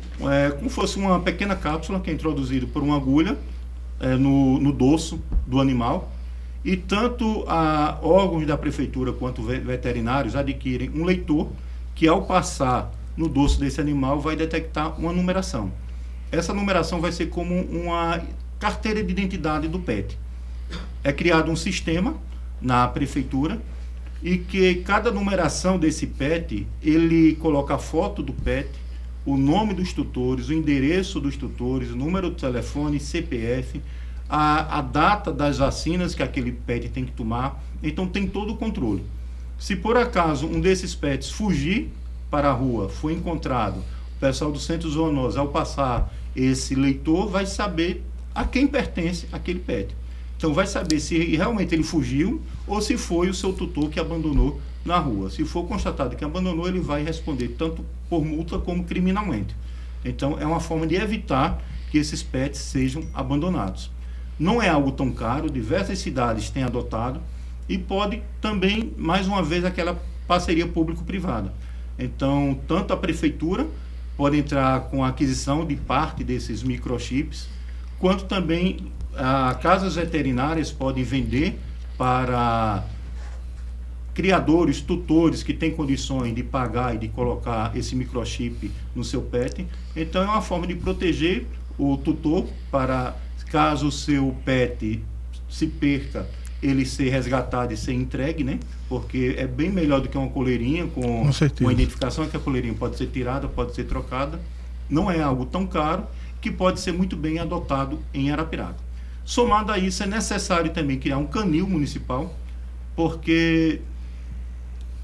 como fosse uma pequena cápsula que é introduzida por uma agulha no dorso do animal, e tanto órgãos da prefeitura quanto veterinários adquirem um leitor que, ao passar no dorso desse animal, vai detectar uma numeração. Essa numeração vai ser como uma carteira de identidade do pet. É criado um sistema na prefeitura e que cada numeração desse pet, ele coloca a foto do pet, o nome dos tutores, o endereço dos tutores, o número de telefone, CPF, a data das vacinas que aquele pet tem que tomar. Então tem todo o controle. Se por acaso um desses pets fugir para a rua, foi encontrado, o pessoal do Centro Zoonose, ao passar esse leitor, vai saber a quem pertence aquele pet. Então vai saber se realmente ele fugiu ou se foi o seu tutor que abandonou na rua. Se for constatado que abandonou, ele vai responder tanto por multa como criminalmente. Então é uma forma de evitar que esses pets sejam abandonados. Não é algo tão caro, diversas cidades têm adotado e pode também, mais uma vez, aquela parceria público-privada. Então, tanto a prefeitura pode entrar com a aquisição de parte desses microchips, quanto também casas veterinárias podem vender para criadores, tutores que têm condições de pagar e de colocar esse microchip no seu pet. Então é uma forma de proteger o tutor para, caso o seu pet se perca, ele ser resgatado e ser entregue, né? Porque é bem melhor do que uma coleirinha com identificação, que a coleirinha pode ser tirada, pode ser trocada. Não é algo tão caro, que pode ser muito bem adotado em Arapiraca. Somado a isso, é necessário também criar um canil municipal, porque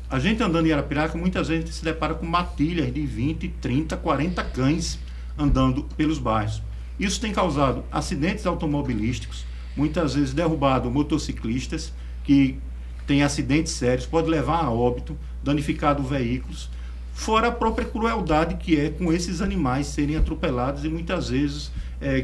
a gente andando em Arapiraca, muitas vezes se depara com matilhas de 20, 30, 40 cães andando pelos bairros. Isso tem causado acidentes automobilísticos, muitas vezes derrubado motociclistas, que têm acidentes sérios, pode levar a óbito, danificado veículos, fora a própria crueldade que é com esses animais serem atropelados, e muitas vezes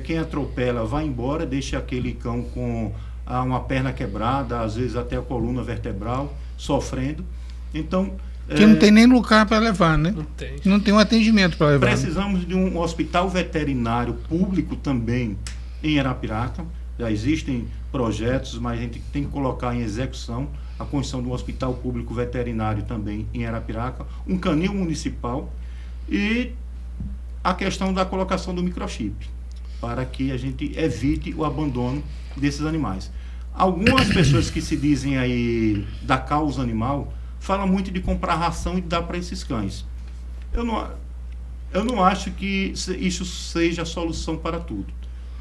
quem atropela vai embora, deixa aquele cão com uma perna quebrada, às vezes até a coluna vertebral, sofrendo. Então, que não tem nem lugar para levar, né? Não tem um atendimento para levar. Precisamos de um hospital veterinário público também em Arapiraca. Já existem projetos, mas a gente tem que colocar em execução a construção de um hospital público veterinário também em Arapiraca, um canil municipal e a questão da colocação do microchip, para que a gente evite o abandono desses animais. Algumas pessoas que se dizem aí da causa animal falam muito de comprar ração e dar para esses cães. Eu não acho que isso seja a solução para tudo.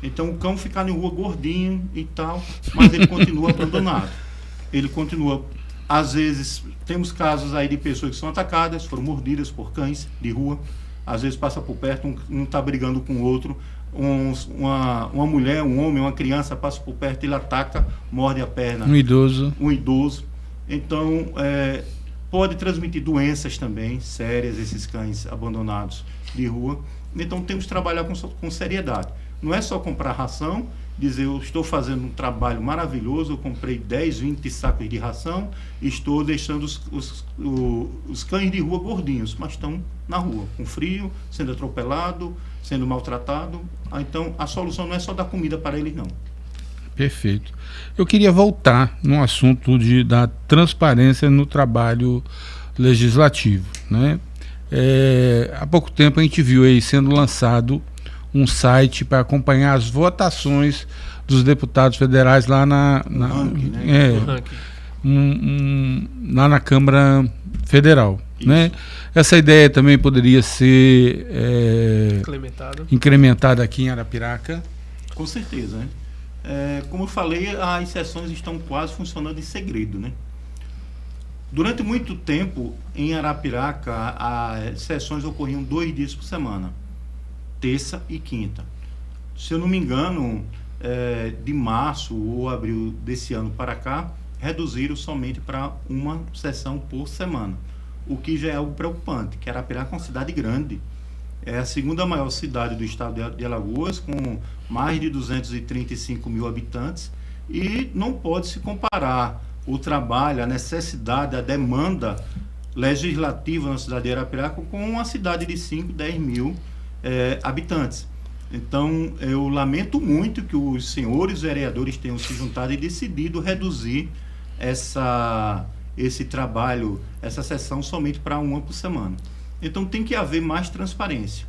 Então o cão ficar na rua gordinho e tal, mas ele continua abandonado. Ele continua Às vezes, temos casos aí de pessoas que são atacadas, foram mordidas por cães de rua. Às vezes passa por perto, um está brigando com o outro. Uma mulher, um homem, uma criança passa por perto, ele ataca, morde a perna. Um idoso. Então, pode transmitir doenças também sérias, esses cães abandonados de rua. Então, temos que trabalhar com seriedade. Não é só comprar ração, dizer, eu estou fazendo um trabalho maravilhoso, eu comprei 10, 20 sacos de ração e estou deixando os cães de rua gordinhos, mas estão na rua, com frio, sendo atropelado, sendo maltratado. Então, a solução não é só dar comida para eles, não. Perfeito. Eu queria voltar no assunto da transparência no trabalho legislativo, né? Há pouco tempo a gente viu aí sendo lançado um site para acompanhar as votações dos deputados federais lá lá na Câmara Federal, né? Essa ideia também poderia ser incrementada aqui em Arapiraca? Com certeza, né? Como eu falei, as sessões estão quase funcionando em segredo, né? Durante muito tempo, em Arapiraca, as sessões ocorriam 2 dias por semana, terça e quinta. Se eu não me engano, de março ou abril desse ano para cá, reduziram somente para uma sessão por semana, o que já é algo preocupante, que Arapiraca é uma cidade grande. É a segunda maior cidade do estado de Alagoas, com mais de 235 mil habitantes, e não pode se comparar o trabalho, a necessidade, a demanda legislativa na cidade de Arapiraca com uma cidade de 5, 10 mil habitantes. Então, eu lamento muito que os senhores vereadores tenham se juntado e decidido reduzir esse trabalho, essa sessão somente para uma por semana. Então, tem que haver mais transparência.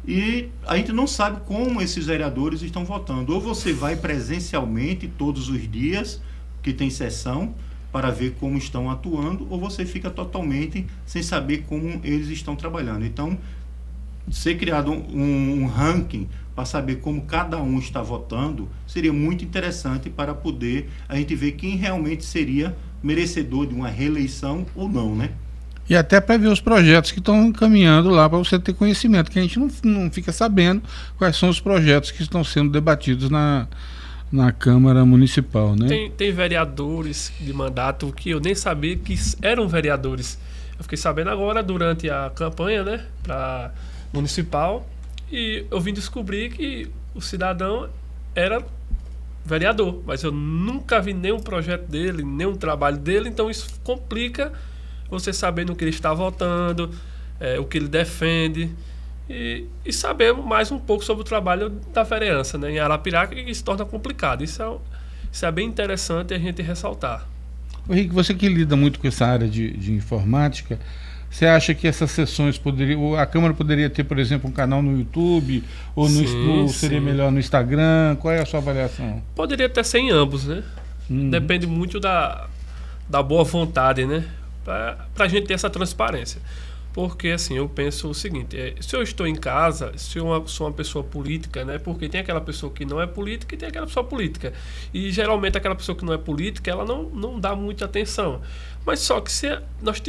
E a gente não sabe como esses vereadores estão votando. Ou você vai presencialmente todos os dias que tem sessão para ver como estão atuando, ou você fica totalmente sem saber como eles estão trabalhando. Então, ser criado um ranking para saber como cada um está votando seria muito interessante para poder a gente ver quem realmente seria merecedor de uma reeleição ou não, né? E até para ver os projetos que estão encaminhando lá, para você ter conhecimento, que a gente não fica sabendo quais são os projetos que estão sendo debatidos na Câmara Municipal, né? Tem vereadores de mandato que eu nem sabia que eram vereadores. Eu fiquei sabendo agora durante a campanha, né, para municipal, e eu vim descobrir que o cidadão era vereador, mas eu nunca vi nenhum projeto dele, nenhum trabalho dele, então isso complica você saber no que ele está votando, o que ele defende, e sabemos mais um pouco sobre o trabalho da vereança, né, em Arapiraca, que se torna complicado. Isso é bem interessante a gente ressaltar. O Henrique, você que lida muito com essa área de informática, você acha que essas sessões a Câmara poderia ter, por exemplo, um canal no YouTube, ou seria melhor no Instagram? Qual é a sua avaliação? Poderia até ser em ambos, né? Depende muito da boa vontade, né? Para a gente ter essa transparência. Porque, assim, eu penso o seguinte, se eu estou em casa, se eu sou uma pessoa política, né? Porque tem aquela pessoa que não é política e tem aquela pessoa política. E, geralmente, aquela pessoa que não é política, ela não dá muita atenção. Mas só que se nós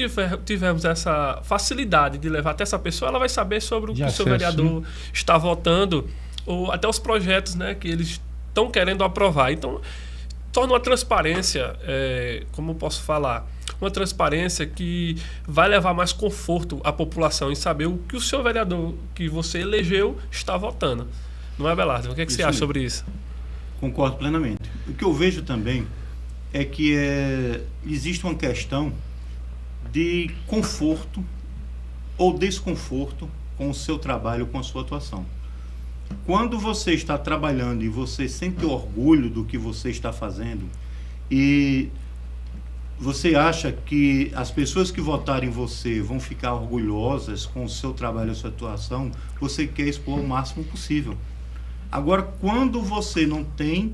tivermos essa facilidade de levar até essa pessoa, ela vai saber sobre o que o seu vereador está votando, ou até os projetos, né, que eles estão querendo aprovar. Então, torna uma transparência, como eu posso falar, uma transparência que vai levar mais conforto à população em saber o que o seu vereador que você elegeu está votando. Não é, Abelardo? O que você acha sobre isso? Concordo plenamente. O que eu vejo também é que existe uma questão de conforto ou desconforto com o seu trabalho, com a sua atuação. Quando você está trabalhando e você sente orgulho do que você está fazendo e você acha que as pessoas que votarem em você vão ficar orgulhosas com o seu trabalho, a sua atuação, você quer expor o máximo possível. Agora, quando você não tem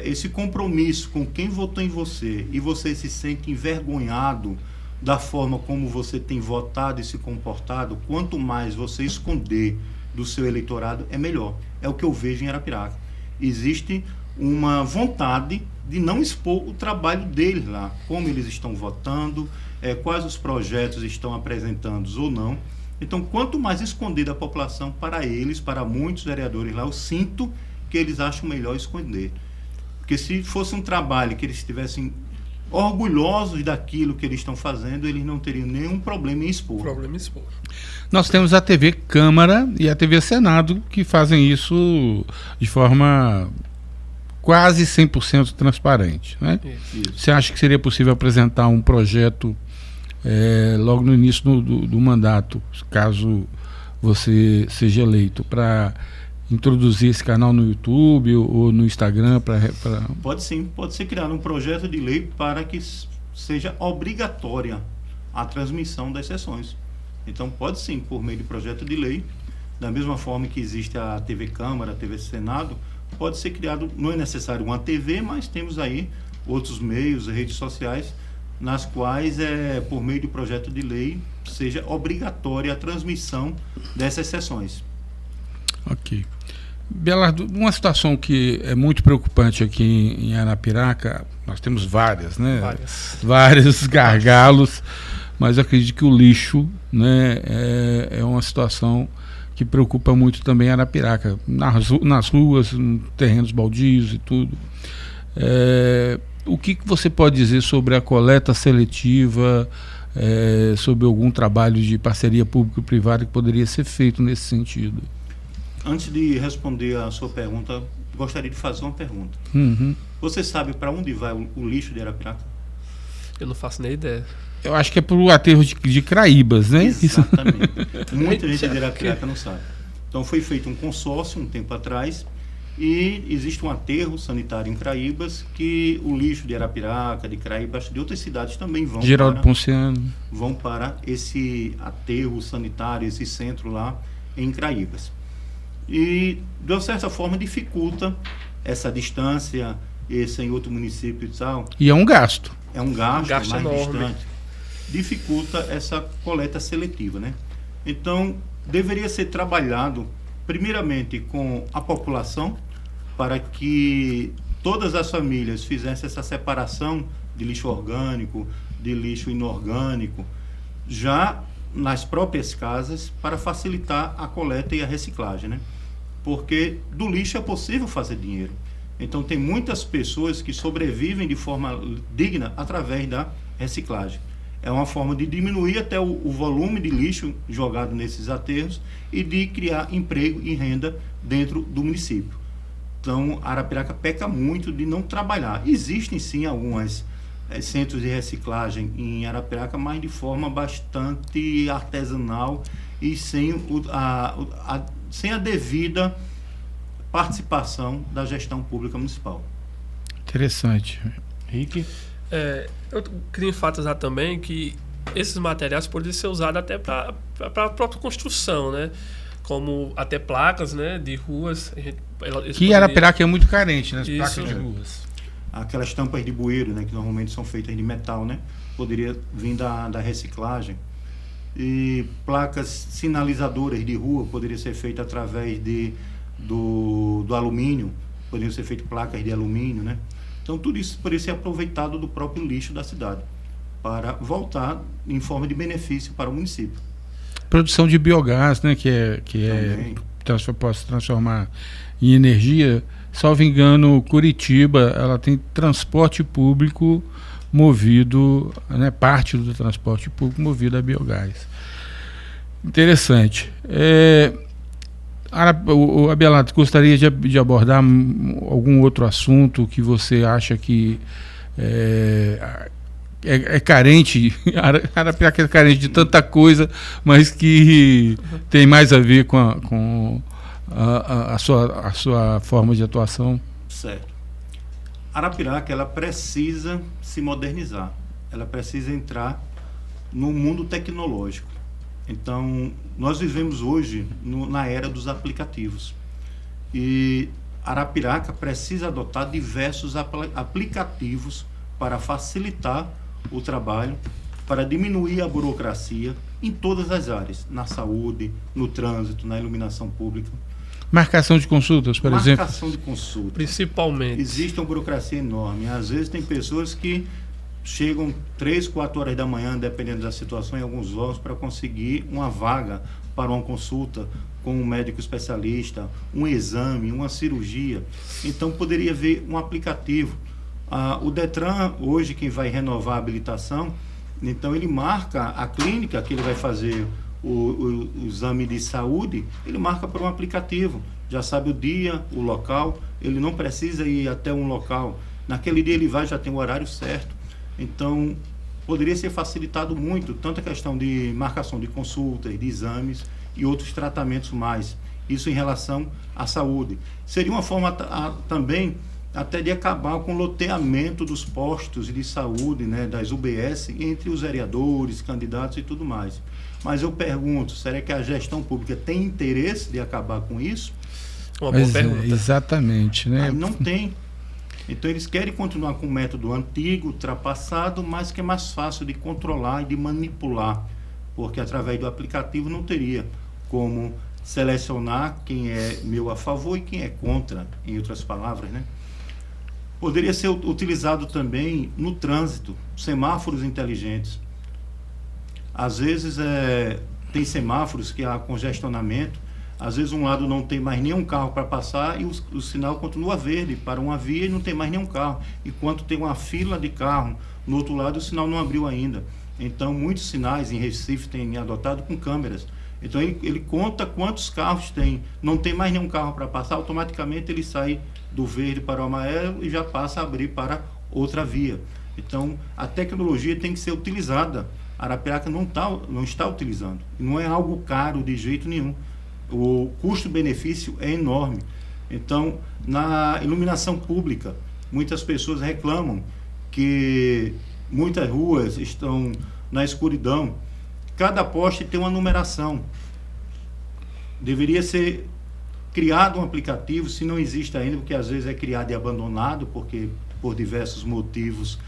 esse compromisso com quem votou em você e você se sente envergonhado da forma como você tem votado e se comportado, quanto mais você esconder do seu eleitorado, é melhor. É o que eu vejo em Arapiraca. Existe uma vontade de não expor o trabalho deles lá, como eles estão votando, quais os projetos estão apresentando ou não. Então, quanto mais esconder da população, para eles, para muitos vereadores lá, eu sinto que eles acham melhor esconder. Porque se fosse um trabalho que eles estivessem orgulhosos daquilo que eles estão fazendo, eles não teriam nenhum problema em expor. Nós temos a TV Câmara e a TV Senado que fazem isso de forma quase 100% transparente, né? Isso. Você acha que seria possível apresentar um projeto logo no início do mandato, caso você seja eleito, para introduzir esse canal no YouTube ou no Instagram? Pode sim, pode ser criado um projeto de lei para que seja obrigatória a transmissão das sessões. Então pode sim, por meio de projeto de lei, da mesma forma que existe a TV Câmara, a TV Senado, pode ser criado, não é necessário uma TV, mas temos aí outros meios, redes sociais, nas quais, por meio de projeto de lei, seja obrigatória a transmissão dessas sessões. Ok. Belardo, uma situação que é muito preocupante aqui em Arapiraca, nós temos várias, né? Vários gargalos, mas acredito que o lixo, né, é uma situação que preocupa muito também Arapiraca, nas ruas, terrenos baldios e tudo. O que você pode dizer sobre a coleta seletiva, sobre algum trabalho de parceria público-privada que poderia ser feito nesse sentido? Antes de responder a sua pergunta, gostaria de fazer uma pergunta. Uhum. Você sabe para onde vai o lixo de Arapiraca? Eu não faço nem ideia. Eu acho que é para o aterro de Craíbas, né? Exatamente. Muita gente de Arapiraca não sabe. Então foi feito um consórcio um tempo atrás e existe um aterro sanitário em Craíbas que o lixo de Arapiraca, de Craíbas, de outras cidades também vão para esse aterro sanitário, esse centro lá em Craíbas. E, de uma certa forma, dificulta essa distância, esse em outro município e tal. E é um gasto. É um gasto mais enorme. distante. Dificulta essa coleta seletiva, né? Então, deveria ser trabalhado, primeiramente, com a população, para que todas as famílias fizessem essa separação de lixo orgânico, de lixo inorgânico, já nas próprias casas, para facilitar a coleta e a reciclagem, né? Porque do lixo é possível fazer dinheiro. Então tem muitas pessoas que sobrevivem de forma digna através da reciclagem. É uma forma de diminuir até o volume de lixo jogado nesses aterros e de criar emprego e renda dentro do município. Então Arapiraca peca muito de não trabalhar. Existem sim alguns centros de reciclagem em Arapiraca, mas de forma bastante artesanal e sem a devida participação da gestão pública municipal. Interessante. Rick? Eu queria enfatizar também que esses materiais poderiam ser usados até para a própria construção, né? Como até placas, né, de ruas. Arapiraca é muito carente, né? As Isso, placas de ruas. Aquelas tampas de bueiro, né, que normalmente são feitas de metal, né? Poderia vir da reciclagem. E placas sinalizadoras de rua poderia ser feita através do alumínio, poderiam ser feitas placas de alumínio, né? Então tudo isso poderia ser aproveitado do próprio lixo da cidade para voltar em forma de benefício para o município. Produção de biogás, né, pode se transformar em energia. Salvo engano, Curitiba, ela tem transporte público movido, né, parte do transporte público movido a biogás. Interessante. Abelardo, gostaria de abordar algum outro assunto que você acha que é carente, Arapiraca é carente de tanta coisa, mas que tem mais a ver com a sua forma de atuação? Certo. Arapiraca, ela precisa se modernizar, ela precisa entrar no mundo tecnológico. Então, nós vivemos hoje na era dos aplicativos. E Arapiraca precisa adotar diversos aplicativos para facilitar o trabalho, para diminuir a burocracia em todas as áreas, na saúde, no trânsito, na iluminação pública. Marcação de consultas, por exemplo. Marcação de consulta. Principalmente. Existe uma burocracia enorme. Às vezes tem pessoas que chegam 3, 4 horas da manhã, dependendo da situação, em alguns órgãos, para conseguir uma vaga para uma consulta com um médico especialista, um exame, uma cirurgia. Então, poderia haver um aplicativo. O Detran, hoje, quem vai renovar a habilitação, então ele marca a clínica que ele vai fazer o exame de saúde, ele marca por um aplicativo, já sabe o dia, o local, ele não precisa ir até um local, naquele dia ele vai, já tem o horário certo. Então poderia ser facilitado muito, tanto a questão de marcação de consultas, de exames e outros tratamentos mais, isso em relação à saúde. Seria uma forma também até de acabar com o loteamento dos postos de saúde, né, das UBS, entre os vereadores, candidatos e tudo mais. Mas eu pergunto, será que a gestão pública tem interesse de acabar com isso? Uma boa pergunta. Exatamente, né? Aí não tem. Então eles querem continuar com o método antigo, ultrapassado, mas que é mais fácil de controlar e de manipular, porque através do aplicativo não teria como selecionar quem é meu a favor e quem é contra, em outras palavras, né? Poderia ser utilizado também no trânsito, semáforos inteligentes. Às vezes tem semáforos que há congestionamento, às vezes um lado não tem mais nenhum carro para passar e o sinal continua verde para uma via e não tem mais nenhum carro. Enquanto tem uma fila de carro no outro lado, o sinal não abriu ainda. Então, muitos sinais em Recife têm adotado com câmeras. Então, ele conta quantos carros tem. Não tem mais nenhum carro para passar, automaticamente ele sai do verde para o amarelo e já passa a abrir para outra via. Então, a tecnologia tem que ser utilizada. A Arapiraca não está utilizando. Não é algo caro de jeito nenhum. O custo-benefício é enorme. Então, na iluminação pública, muitas pessoas reclamam que muitas ruas estão na escuridão. Cada poste tem uma numeração. Deveria ser criado um aplicativo, se não existe ainda, porque às vezes é criado e abandonado, porque por diversos motivos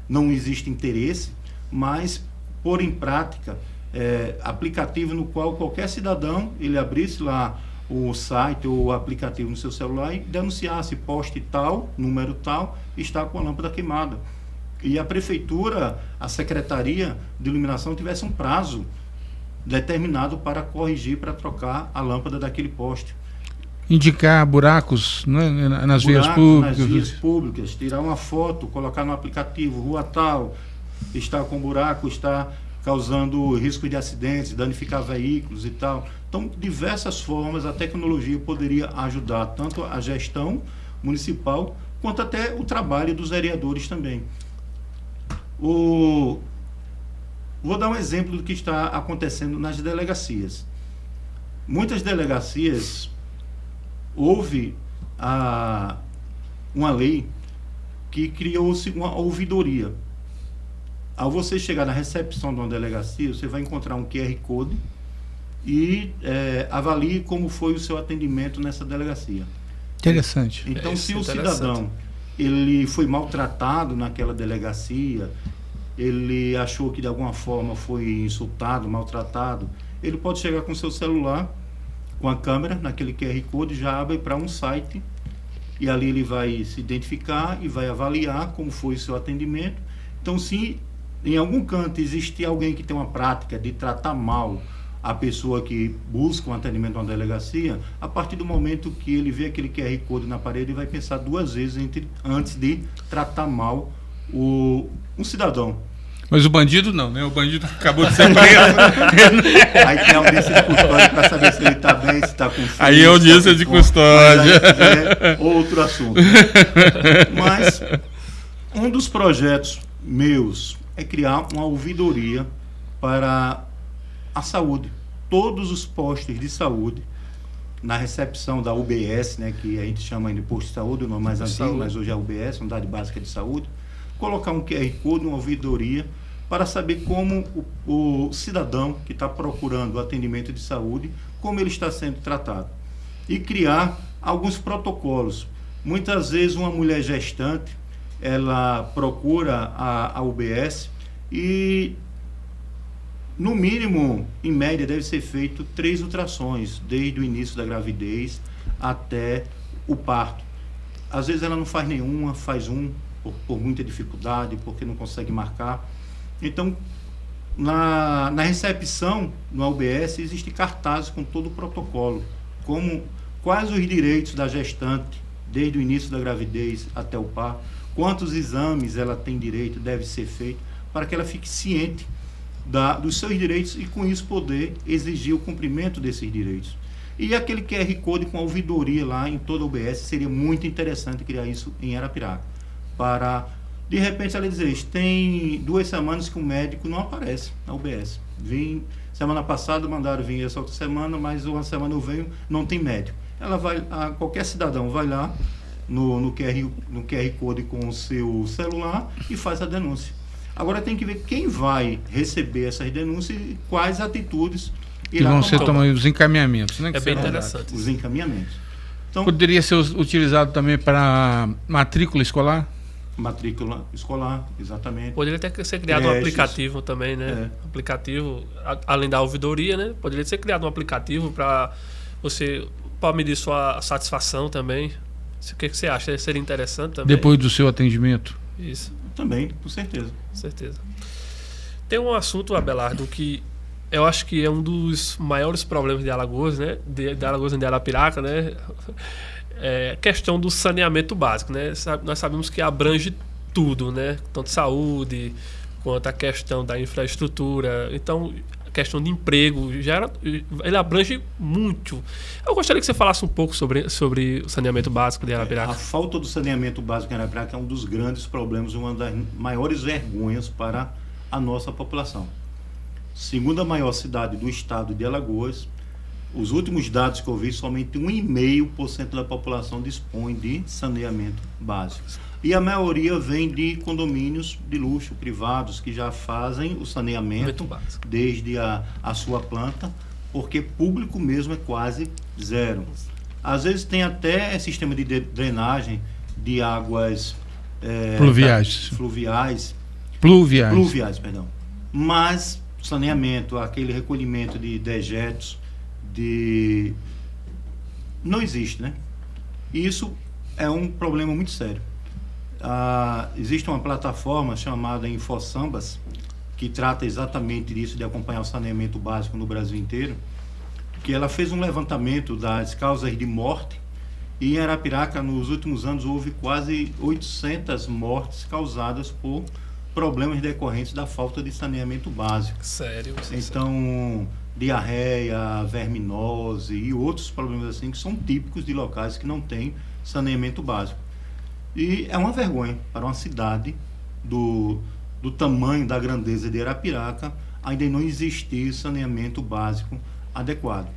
não existe interesse, mas pôr em prática aplicativo no qual qualquer cidadão, ele abrisse lá o site ou o aplicativo no seu celular e denunciasse poste tal, número tal, está com a lâmpada queimada. E a prefeitura, a secretaria de iluminação tivesse um prazo determinado para corrigir, para trocar a lâmpada daquele poste. Indicar buracos, né, nas vias públicas. Nas vias públicas, tirar uma foto, colocar no aplicativo, rua tal, está com buraco, está causando risco de acidentes, danificar veículos e tal. Então, diversas formas a tecnologia poderia ajudar tanto a gestão municipal quanto até o trabalho dos vereadores também. Vou dar um exemplo do que está acontecendo nas delegacias. Muitas delegacias, houve uma lei que criou-se uma ouvidoria. Ao você chegar na recepção de uma delegacia, você vai encontrar um QR Code e avalie como foi o seu atendimento nessa delegacia. Interessante. Então, se o cidadão ele foi maltratado naquela delegacia, ele achou que de alguma forma foi insultado, maltratado, ele pode chegar com seu celular, com a câmera, naquele QR Code, já abre para um site e ali ele vai se identificar e vai avaliar como foi o seu atendimento. Então, se em algum canto existe alguém que tem uma prática de tratar mal a pessoa que busca um atendimento na delegacia, a partir do momento que ele vê aquele QR Code na parede, ele vai pensar duas vezes antes de tratar mal um cidadão. Mas o bandido não, né? O bandido acabou de ser preso. Aí tem audiência de custódia para saber se ele está bem, se está com fome. Aí é audiência de custódia. É outro assunto. Mas um dos projetos meus é criar uma ouvidoria para a saúde. Todos os postos de saúde, na recepção da UBS, né, que a gente chama de posto de saúde, o nome mais antigo, mas hoje é a UBS, Unidade Básica de Saúde, colocar um QR Code, uma ouvidoria, para saber como o cidadão que está procurando atendimento de saúde, como ele está sendo tratado. E criar alguns protocolos. Muitas vezes uma mulher gestante, ela procura a UBS e no mínimo, em média, deve ser feito 3 ultrassons, desde o início da gravidez até o parto. Às vezes ela não faz nenhuma, faz um, por muita dificuldade, porque não consegue marcar. Então, na recepção, no UBS, existe cartazes com todo o protocolo, como quais os direitos da gestante, desde o início da gravidez até o parto, quantos exames ela tem direito, deve ser feito, para que ela fique ciente dos seus direitos e, com isso, poder exigir o cumprimento desses direitos. E aquele QR Code com a ouvidoria lá em toda a UBS, seria muito interessante criar isso em Arapiraca, para, de repente, ela dizer, tem 2 semanas que o médico não aparece na UBS. Semana passada mandaram vir essa outra semana, mas uma semana eu venho, não tem médico. Ela vai, qualquer cidadão vai lá no QR Code com o seu celular e faz a denúncia. Agora tem que ver quem vai receber essas denúncias e quais atitudes que vão ser tomados, os encaminhamentos, né? É bem interessante. Os encaminhamentos. Então, poderia ser utilizado também para matrícula escolar? Matrícula escolar, exatamente. Poderia ter que ser criado um aplicativo também, né? Aplicativo, além da ouvidoria, né? Poderia ser criado um aplicativo para você medir sua satisfação também. O que você acha? Seria interessante também? Depois do seu atendimento? Isso. Também, com certeza. Com certeza. Tem um assunto, Abelardo, que eu acho que é um dos maiores problemas de Alagoas, né? De Alagoas e de Arapiraca, né? É a questão do saneamento básico, né? Nós sabemos que abrange tudo, né? Tanto saúde, quanto a questão da infraestrutura. Então, a questão de emprego, ele abrange muito. Eu gostaria que você falasse um pouco sobre o saneamento básico de Arapiraca. A falta do saneamento básico em Arapiraca é um dos grandes problemas, uma das maiores vergonhas para a nossa população. Segunda maior cidade do estado de Alagoas, os últimos dados que eu vi, somente 1,5% da população dispõe de saneamento básico. E a maioria vem de condomínios de luxo, privados, que já fazem o saneamento desde a sua planta, porque público mesmo é quase zero. Às vezes tem até sistema de drenagem de águas pluviais, perdão. Mas saneamento, aquele recolhimento de dejetos, não existe, né? Isso é um problema muito sério. Existe uma plataforma chamada InfoSambas, que trata exatamente disso, de acompanhar o saneamento básico no Brasil inteiro, que ela fez um levantamento das causas de morte, e em Arapiraca, nos últimos anos, houve quase 800 mortes causadas por problemas decorrentes da falta de saneamento básico. Sério? Então, diarreia, verminose e outros problemas assim, que são típicos de locais que não têm saneamento básico. E é uma vergonha para uma cidade do tamanho, da grandeza de Arapiraca, ainda não existir saneamento básico adequado.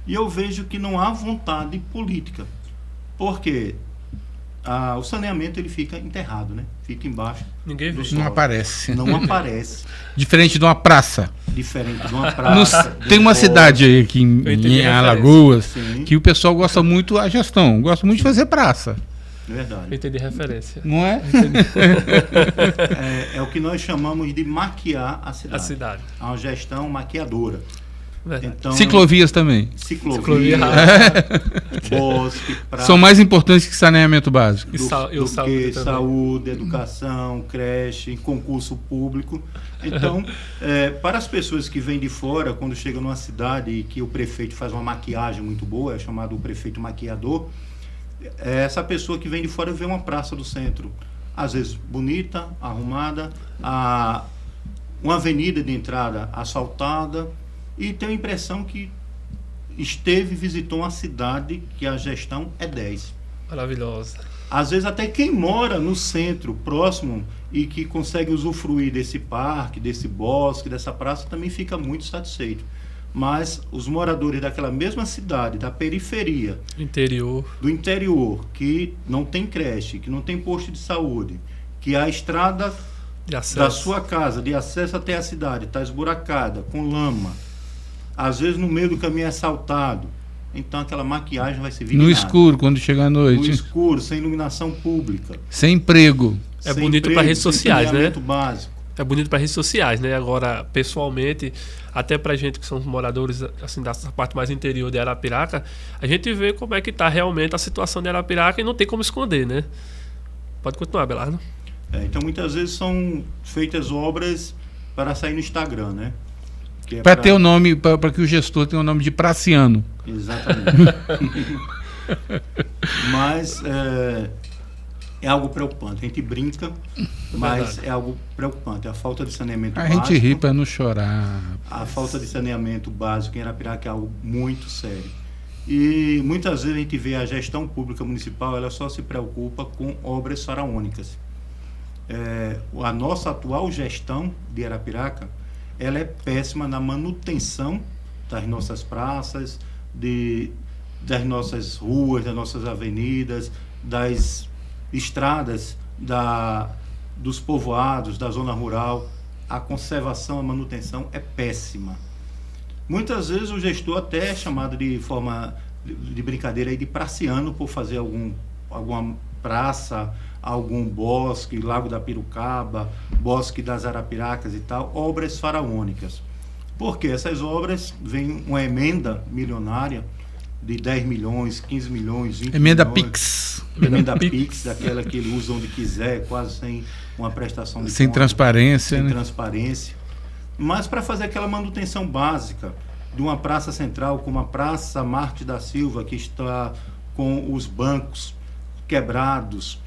E eu vejo que não há vontade política, porque o saneamento ele fica enterrado, né? Fica embaixo. Ninguém vê. Não aparece. Não aparece. Diferente de uma praça. Diferente de uma praça. Tem uma cidade aí aqui em Alagoas que o pessoal gosta muito, a gestão, gosta muito de fazer praça. Verdade. Eu entendi referência. Não é? É o que nós chamamos de maquiar a cidade. A cidade. É uma gestão maquiadora. Então, ciclovias também. Ciclovia, bosque, praça. São mais importantes que saneamento básico. Do que saúde, educação, creche, concurso público. Então, para as pessoas que vêm de fora, quando chegam numa cidade e que o prefeito faz uma maquiagem muito boa, é chamado o prefeito maquiador, essa pessoa que vem de fora vê uma praça do centro, às vezes bonita, arrumada, uma avenida de entrada asfaltada, e tem a impressão que visitou uma cidade que a gestão é 10. Maravilhosa. Às vezes até quem mora no centro, próximo, e que consegue usufruir desse parque, desse bosque, dessa praça, também fica muito satisfeito. Mas os moradores daquela mesma cidade, da periferia, do interior, que não tem creche, que não tem posto de saúde, que a estrada da sua casa, de acesso até a cidade, está esburacada, com lama, às vezes no meio do caminho é assaltado, então aquela maquiagem vai ser vignada. No escuro, quando chegar à noite. No escuro, sem iluminação pública. Sem emprego. É bonito para redes sociais, né? Básico. é bonito para redes sociais, né? Agora, pessoalmente, até pra gente que somos moradores assim, dessa parte mais interior de Arapiraca, a gente vê como é que tá realmente a situação de Arapiraca e não tem como esconder, né? Pode continuar, Abelardo. Então, muitas vezes são feitas obras para sair no Instagram, né? Para ter o nome, para que o gestor tenha o nome de praciano. Exatamente. Mas é algo preocupante. A gente brinca, mas é algo preocupante. A falta de saneamento básico. A gente ri para não chorar. A falta de saneamento básico em Arapiraca é algo muito sério. E muitas vezes a gente vê a gestão pública municipal, ela só se preocupa com obras faraônicas. A nossa atual gestão de Arapiraca, ela é péssima na manutenção das nossas praças, das nossas ruas, das nossas avenidas, das estradas, dos povoados, da zona rural. A conservação, a manutenção é péssima. Muitas vezes o gestor até é chamado de forma de brincadeira aí de praciano por fazer alguma praça, algum bosque, Lago da Pirucaba, Bosque das Arapiracas e tal, obras faraônicas. Porque essas obras vêm uma emenda milionária de 10 milhões, 15 milhões, 20 emenda milhões. Pix. Emenda Pix, daquela que ele usa onde quiser, quase sem uma prestação de sem conta, transparência, sem né? transparência. Mas para fazer aquela manutenção básica de uma praça central, como a Praça Marte da Silva, que está com os bancos quebrados,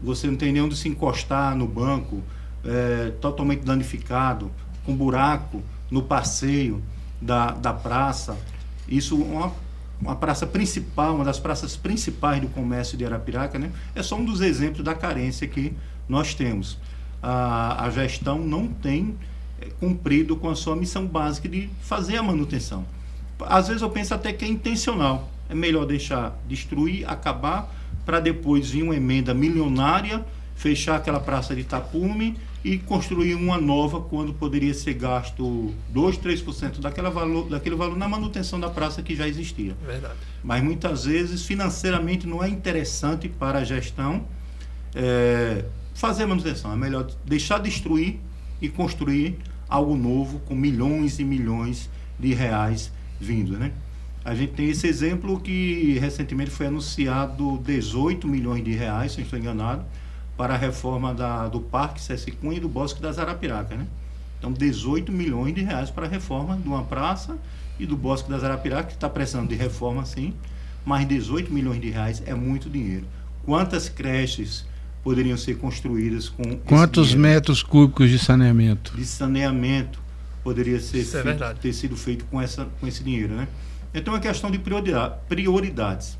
você não tem nem onde se encostar no banco, totalmente danificado, com buraco no passeio da praça. Isso uma praça principal, uma das praças principais do comércio de Arapiraca, né? É só um dos exemplos da carência que nós temos. A gestão não tem cumprido com a sua missão básica de fazer a manutenção. Às vezes eu penso até que é intencional. É melhor deixar destruir, acabar, para depois vir uma emenda milionária, fechar aquela praça de tapume e construir uma nova, quando poderia ser gasto 2%, 3% daquele valor na manutenção da praça que já existia. Verdade. Mas muitas vezes financeiramente não é interessante para a gestão fazer a manutenção. É melhor deixar destruir e construir algo novo com milhões e milhões de reais vindo, né? A gente tem esse exemplo que recentemente foi anunciado 18 milhões de reais, se não estou enganado, para a reforma do Parque César Cunha e do Bosque das Arapiracas, né? Então, 18 milhões de reais para a reforma de uma praça e do Bosque das Arapiracas, que está precisando de reforma, sim, mas 18 milhões de reais é muito dinheiro. Quantas creches poderiam ser construídas com quantos metros cúbicos de saneamento? De saneamento poderia ter sido feito com esse dinheiro, né? Então é questão de prioridades.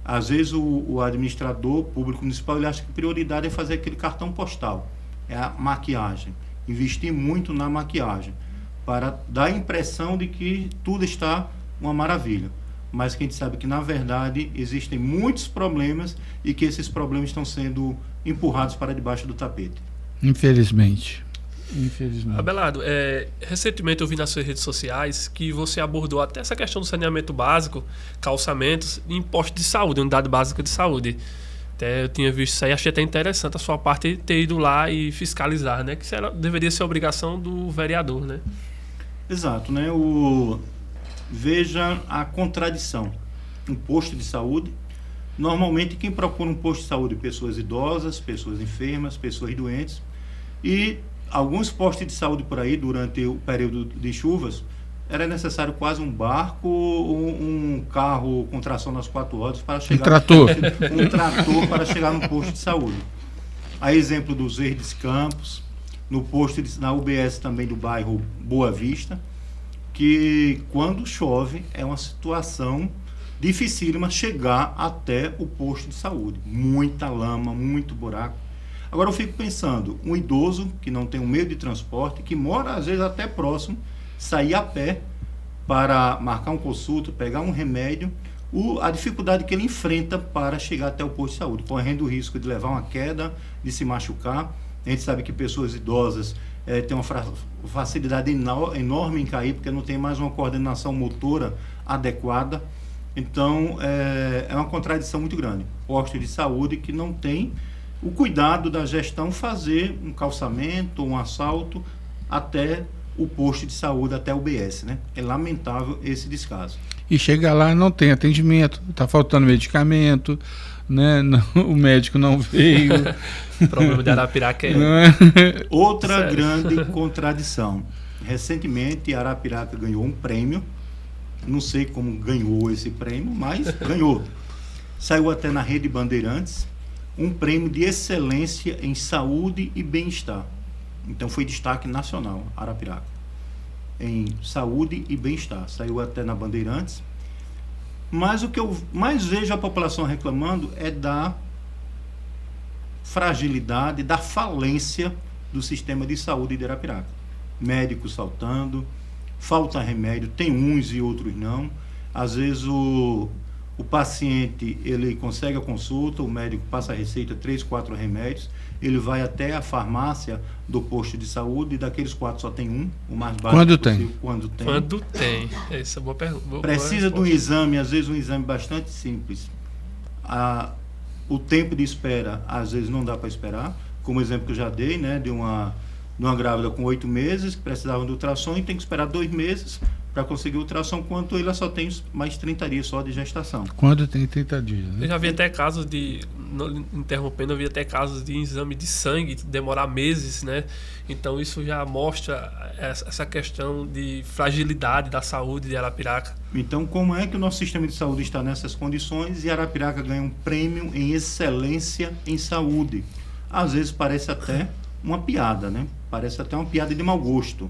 Às vezes o administrador público municipal ele acha que prioridade é fazer aquele cartão postal, é a maquiagem, investir muito na maquiagem, para dar a impressão de que tudo está uma maravilha. Mas que a gente sabe que, na verdade, existem muitos problemas e que esses problemas estão sendo empurrados para debaixo do tapete. Infelizmente. Abelardo, recentemente eu vi nas suas redes sociais que você abordou até essa questão do saneamento básico, calçamentos e imposto de saúde, unidade básica de saúde. Até eu tinha visto isso aí, achei até interessante a sua parte ter ido lá e fiscalizar, né? Que deveria ser obrigação do vereador, né? Exato, né? Veja a contradição. Um posto de saúde, normalmente quem procura um posto de saúde, pessoas idosas, pessoas enfermas, pessoas doentes, e alguns postos de saúde por aí, durante o período de chuvas, era necessário quase um barco, um carro com tração nas 4 rodas para chegar... Um trator para chegar no posto de saúde. A exemplo dos Verdes Campos, na UBS também do bairro Boa Vista, que quando chove é uma situação dificílima chegar até o posto de saúde. Muita lama, muito buraco. Agora eu fico pensando, um idoso que não tem um meio de transporte, que mora às vezes até próximo, sair a pé para marcar um consulta, pegar um remédio, a dificuldade que ele enfrenta para chegar até o posto de saúde, correndo o risco de levar uma queda, de se machucar. A gente sabe que pessoas idosas têm uma facilidade enorme em cair, porque não tem mais uma coordenação motora adequada. Então, é uma contradição muito grande. Posto de saúde que não tem o cuidado da gestão fazer um calçamento, um asfalto até o posto de saúde, até o UBS, né? É lamentável esse descaso. E chega lá, não tem atendimento, está faltando medicamento, né? O médico não veio. O problema de Arapiraca é... Outra Sério. grande contradição. Recentemente, Arapiraca ganhou um prêmio. Não sei como ganhou esse prêmio, mas ganhou. Saiu até na Rede Bandeirantes, um prêmio de excelência em saúde e bem-estar. Então foi destaque nacional, Arapiraca, em saúde e bem-estar. Saiu até na Bandeirantes. Mas o que eu mais vejo a população reclamando é da fragilidade, da falência do sistema de saúde de Arapiraca. Médicos faltando, falta remédio, tem uns e outros não. Às vezes o paciente, ele consegue a consulta, o médico passa a receita, 3, 4 remédios, ele vai até a farmácia do posto de saúde e daqueles 4 só tem um, o mais básico Quando possível. tem? Quando tem. Essa é boa pergunta. Precisa de um exame, às vezes um exame bastante simples. O tempo de espera, às vezes não dá para esperar, como o exemplo que eu já dei, né, de uma grávida com 8 meses, que precisava de ultrassom e tem que esperar 2 meses para conseguir ultrassom, quanto ela só tem mais 30 dias só de gestação. Quando tem 30 dias, Eu né? já vi até casos de, não interrompendo, eu vi até casos de exame de sangue demorar meses, né? Então isso já mostra essa questão de fragilidade da saúde de Arapiraca. Então, como é que o nosso sistema de saúde está nessas condições e Arapiraca ganha um prêmio em excelência em saúde? Às vezes parece até uma piada, né? Parece até uma piada de mau gosto.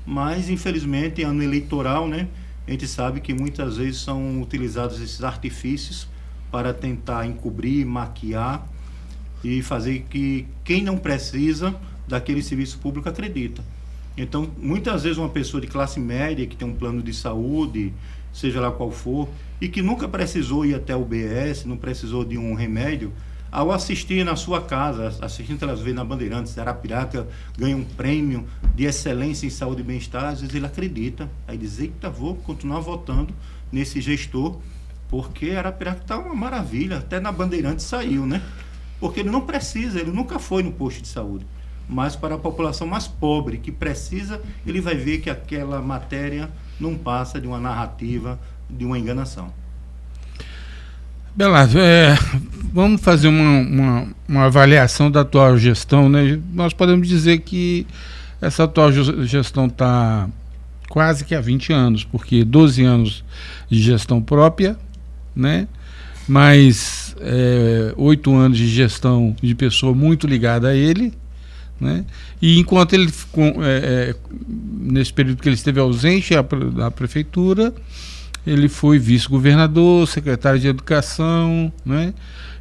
Mas, infelizmente, ano eleitoral, né? A gente sabe que muitas vezes são utilizados esses artifícios para tentar encobrir, maquiar e fazer que quem não precisa daquele serviço público acredita. Então, muitas vezes uma pessoa de classe média que tem um plano de saúde, seja lá qual for, e que nunca precisou ir até o UBS, não precisou de um remédio, ao assistir na sua casa, assistindo televisão na Bandeirantes, Arapiraca ganha um prêmio de excelência em saúde e bem-estar, às vezes ele acredita, aí diz, eita, vou continuar votando nesse gestor, porque Arapiraca está uma maravilha, até na Bandeirantes saiu, né? Porque ele não precisa, ele nunca foi no posto de saúde. Mas para a população mais pobre, que precisa, ele vai ver que aquela matéria não passa de uma narrativa, de uma enganação. Belardo, vamos fazer uma avaliação da atual gestão, né? Nós podemos dizer que essa atual gestão está quase que há 20 anos, porque 12 anos de gestão própria, né? Mais 8 anos de gestão de pessoa muito ligada a ele, né? E enquanto ele nesse período que ele esteve ausente da prefeitura, ele foi vice-governador, secretário de educação, né?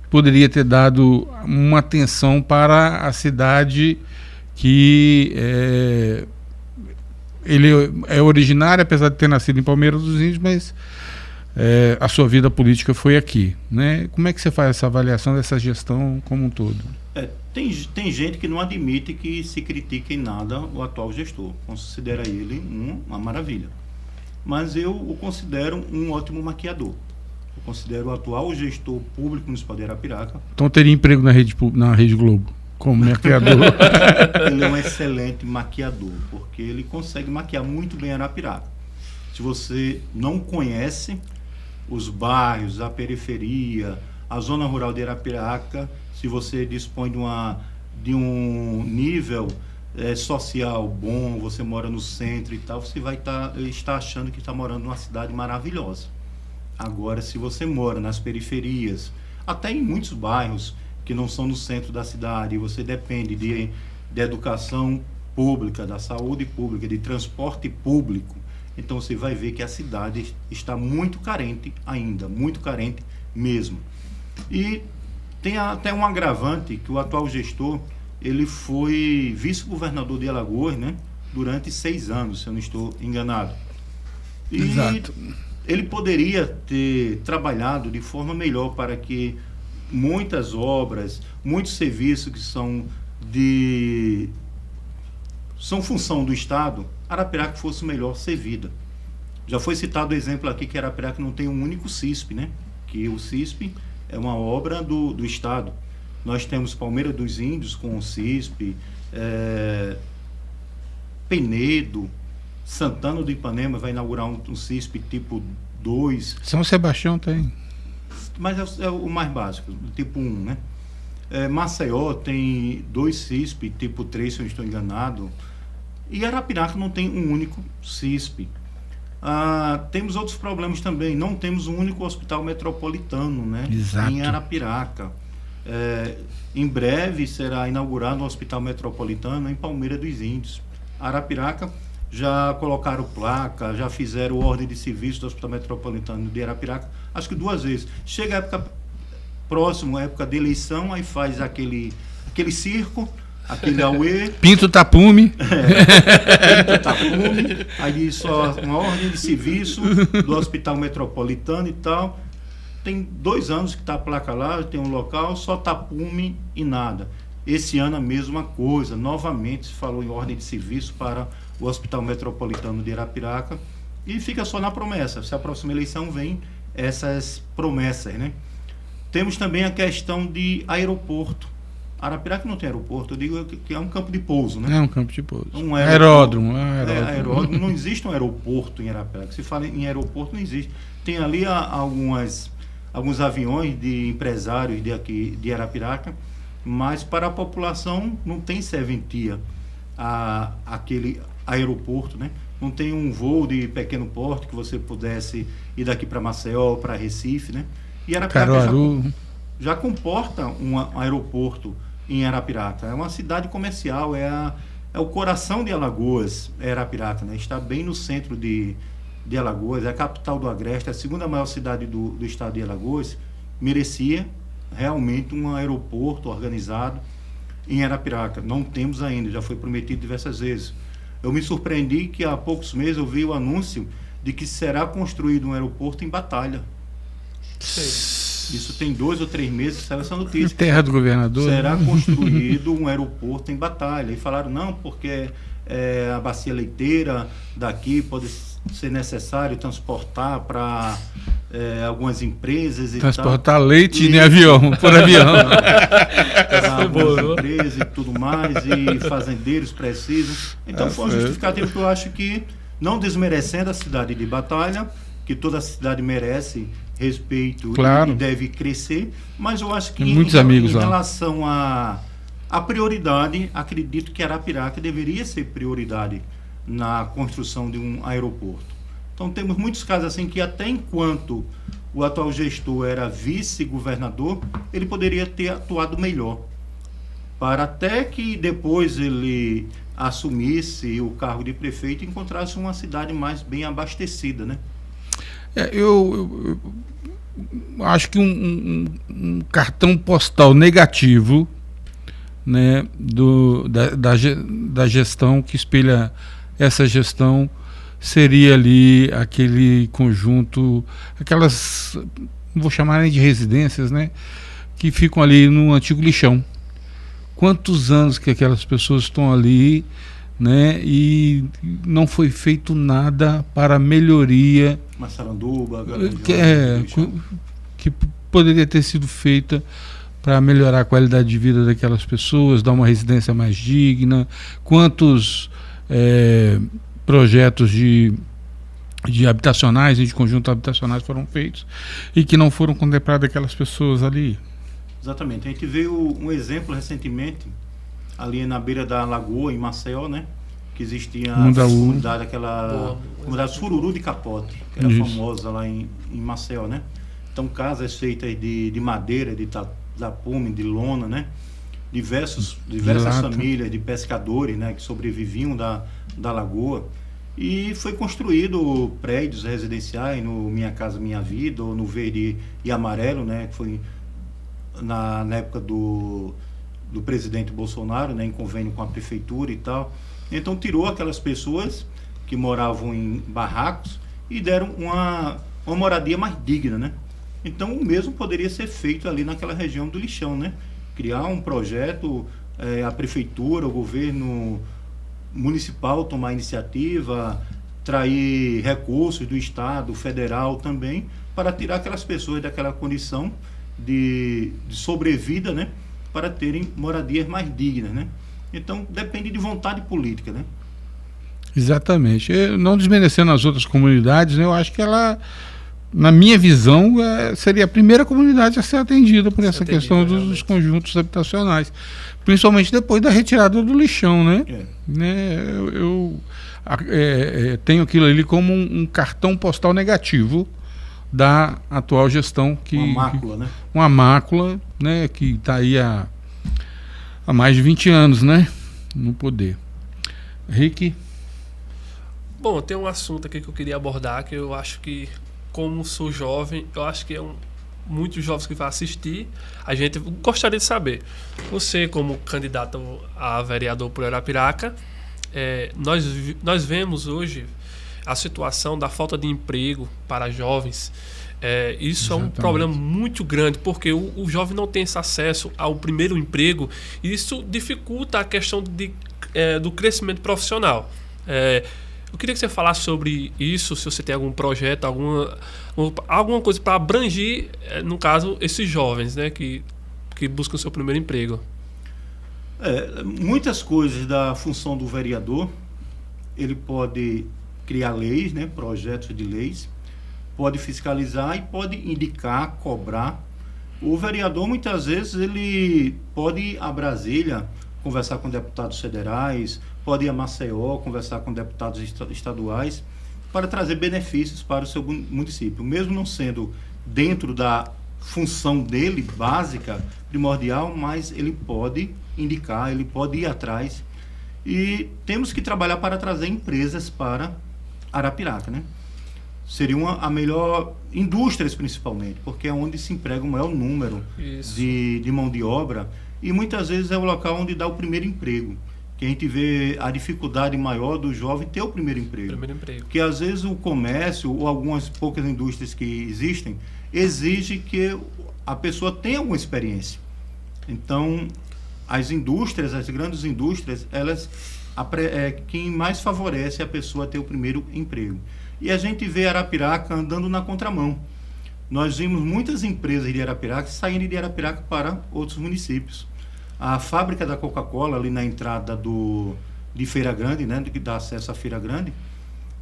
Poderia ter dado uma atenção para a cidade que ele é originário, apesar de ter nascido em Palmeiras dos Índios, mas a sua vida política foi aqui, né? Como é que você faz essa avaliação dessa gestão como um todo? Tem gente que não admite que se critique em nada o atual gestor, considera ele uma maravilha. Mas eu o considero um ótimo maquiador. Eu considero o atual gestor público municipal de Arapiraca. Então teria emprego na Rede Globo, como maquiador. Ele é um excelente maquiador, porque ele consegue maquiar muito bem Arapiraca. Se você não conhece os bairros, a periferia, a zona rural de Arapiraca, se você dispõe de um nível social bom, você mora no centro e tal, você vai estar achando que está morando numa cidade maravilhosa. Agora, se você mora nas periferias, até em muitos bairros que não são no centro da cidade, e você depende de educação pública, da saúde pública, de transporte público, então você vai ver que a cidade está muito carente ainda, muito carente mesmo. E tem até um agravante que o atual gestor, ele foi vice-governador de Alagoas, né, durante 6 anos, se eu não estou enganado. E Exato. ele poderia ter trabalhado de forma melhor para que muitas obras, muitos serviços que são função do Estado, Arapiraca fosse melhor servida. Já foi citado o exemplo aqui que Arapiraca não tem um único CISP, né? Que o CISP é uma obra do Estado. Nós temos Palmeira dos Índios com o CISP, Penedo, Santana do Ipanema vai inaugurar um CISP tipo 2. São Sebastião tem. Mas é o mais básico, tipo 1, né? Maceió tem 2 CISP, tipo 3, se eu não estou enganado. E Arapiraca não tem um único CISP. Temos outros problemas também. Não temos um único hospital metropolitano, né? Exato. Em Arapiraca. Em breve será inaugurado um hospital metropolitano em Palmeira dos Índios. Arapiraca já colocaram placa, já fizeram ordem de serviço do Hospital Metropolitano de Arapiraca, acho que 2 vezes. Chega a época próxima, a época de eleição, aí faz aquele circo, aquele auê. Pinto tapume. Pinto tapume. Aí só uma ordem de serviço do Hospital Metropolitano e tal. Tem 2 anos que está a placa lá, tem um local, só tapume e nada. Esse ano a mesma coisa, novamente se falou em ordem de serviço para o Hospital Metropolitano de Arapiraca e fica só na promessa. Se a próxima eleição vem essas promessas, né? Temos também a questão de aeroporto. Arapiraca não tem aeroporto, eu digo que é um campo de pouso, né? É um campo de pouso. Um aeródromo. Aeródromo. Não existe um aeroporto em Arapiraca. Se fala em aeroporto, não existe. Tem ali alguns aviões de empresários de Arapiraca, mas para a população não tem serventia aquele aeroporto, né? Não tem um voo de pequeno porte que você pudesse ir daqui para Maceió, para Recife, né? E Arapiraca já comporta um aeroporto em Arapiraca. É uma cidade comercial, é o coração de Alagoas, Arapiraca, né? Está bem no centro de Alagoas, é a capital do Agreste, a segunda maior cidade do estado de Alagoas. Merecia realmente um aeroporto organizado em Arapiraca. Não temos ainda, já foi prometido diversas vezes. Eu me surpreendi que há poucos meses eu vi o anúncio de que será construído um aeroporto em Batalha. Isso tem 2 ou 3 meses, saiu essa notícia. Terra do governador. Será construído um aeroporto em Batalha. E falaram, não, porque a bacia leiteira daqui pode ser necessário transportar para algumas empresas e transportar leite em avião, por avião. Algumas empresas e tudo mais, e fazendeiros precisam. Então foi um justificativo que eu acho que, não desmerecendo a cidade de Batalha, que toda a cidade merece respeito, claro, e deve crescer, mas eu acho que em relação à prioridade, acredito que Arapiraca deveria ser prioridade na construção de um aeroporto. Então temos muitos casos assim que até enquanto o atual gestor era vice-governador, ele poderia ter atuado melhor, para até que depois ele assumisse o cargo de prefeito e encontrasse uma cidade mais bem abastecida, né? Eu acho que um cartão postal negativo, né, da gestão que espelha essa gestão seria ali aquele conjunto, aquelas, não vou chamar nem de residências, né, que ficam ali no antigo lixão. Quantos anos que aquelas pessoas estão ali, né, e não foi feito nada para a melhoria que poderia ter sido feita para melhorar a qualidade de vida daquelas pessoas, dar uma residência mais digna. Quantos projetos de habitacionais e de conjuntos habitacionais foram feitos e que não foram contemplados aquelas pessoas ali? Exatamente. A gente viu um exemplo recentemente ali na beira da lagoa, em Maceió, né? Que existia a comunidade, aquela comunidade Sururu de Capote, que era famosa lá em Maceió, né? Então, casas feitas de madeira, de tapume, de lona, né? Diversas famílias de pescadores, né? Que sobreviviam da lagoa. E foi construído prédios residenciais no Minha Casa Minha Vida, ou no Verde e Amarelo, né? Que foi na época do presidente Bolsonaro, né? Em convênio com a prefeitura e tal. Então tirou aquelas pessoas que moravam em barracos e deram uma moradia mais digna, né? Então o mesmo poderia ser feito ali naquela região do lixão, né? Criar um projeto, a prefeitura, o governo municipal tomar iniciativa, trair recursos do estado, federal também, para tirar aquelas pessoas daquela condição de sobrevida, né? para terem moradias mais dignas, né? Então, depende de vontade política, né? Exatamente. Não desmerecendo as outras comunidades, né, eu acho que ela, na minha visão, seria a primeira comunidade a ser atendida por essa questão dos conjuntos habitacionais. Principalmente depois da retirada do lixão, né? Eu tenho aquilo ali como um cartão postal negativo da atual gestão. Uma mácula, né? Uma mácula, né, que está aí há mais de 20 anos, né, no poder. Rick? Bom, tem um assunto aqui que eu queria abordar, que eu acho que, como sou jovem, eu acho que muitos jovens que vão assistir, a gente gostaria de saber. Você, como candidato a vereador por Arapiraca, nós vemos hoje a situação da falta de emprego para jovens. Isso Exatamente. É um problema muito grande, porque o jovem não tem esse acesso ao primeiro emprego, e isso dificulta a questão do crescimento profissional. Eu queria que você falasse sobre isso, se você tem algum projeto, alguma coisa para abranger, no caso, esses jovens, né, que buscam o seu primeiro emprego. Muitas coisas da função do vereador, ele pode criar leis, né, projetos de leis, pode fiscalizar e pode indicar, cobrar. O vereador, muitas vezes, ele pode ir a Brasília conversar com deputados federais, pode ir a Maceió conversar com deputados estaduais para trazer benefícios para o seu município. Mesmo não sendo dentro da função dele, básica, primordial, mas ele pode indicar, ele pode ir atrás. E temos que trabalhar para trazer empresas para Arapiraca, né? Seria a melhor, indústrias principalmente, porque é onde se emprega o maior número de mão de obra, e muitas vezes é o local onde dá o primeiro emprego, que a gente vê a dificuldade maior do jovem ter o primeiro emprego. Porque às vezes o comércio ou algumas poucas indústrias que existem exige que a pessoa tenha alguma experiência. Então, as indústrias, as grandes indústrias, elas quem mais favorece a pessoa ter o primeiro emprego. E a gente vê Arapiraca andando na contramão. Nós vimos muitas empresas de Arapiraca saindo de Arapiraca para outros municípios. A fábrica da Coca-Cola, ali na entrada de Feira Grande, né, que dá acesso à Feira Grande,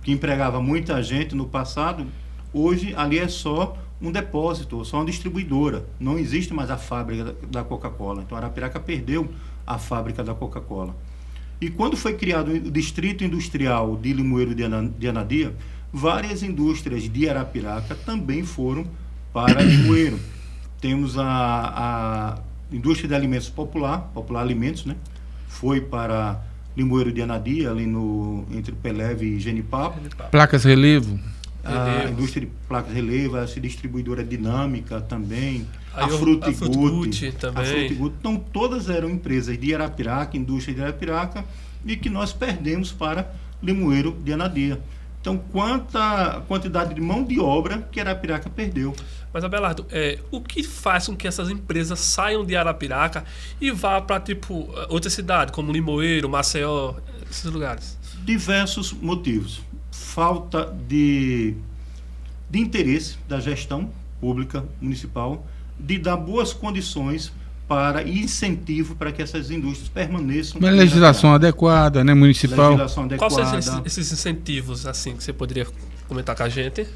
que empregava muita gente no passado, hoje ali é só um depósito, só uma distribuidora. Não existe mais a fábrica da Coca-Cola. Então, Arapiraca perdeu a fábrica da Coca-Cola. E quando foi criado o Distrito Industrial de Limoeiro de Anadia, várias indústrias de Arapiraca também foram para Limoeiro. Temos a indústria de alimentos Popular Alimentos, né? Foi para Limoeiro de Anadia, ali entre Peleve e Genipapo. Placas Relevo. A indústria de placas relevo, essa distribuidora dinâmica também, a Frutigut também. Então, todas eram empresas de Arapiraca, indústria de Arapiraca, e que nós perdemos para Limoeiro de Anadia. Então, quanta quantidade de mão de obra que Arapiraca perdeu. Mas, Abelardo, o que faz com que essas empresas saiam de Arapiraca e vá para, outra cidade, como Limoeiro, Maceió, esses lugares? Diversos motivos. Falta de interesse da gestão pública municipal de dar boas condições e incentivo para que essas indústrias permaneçam. Uma legislação adequada, né, municipal. Quais são esses incentivos assim que você poderia comentar com a gente?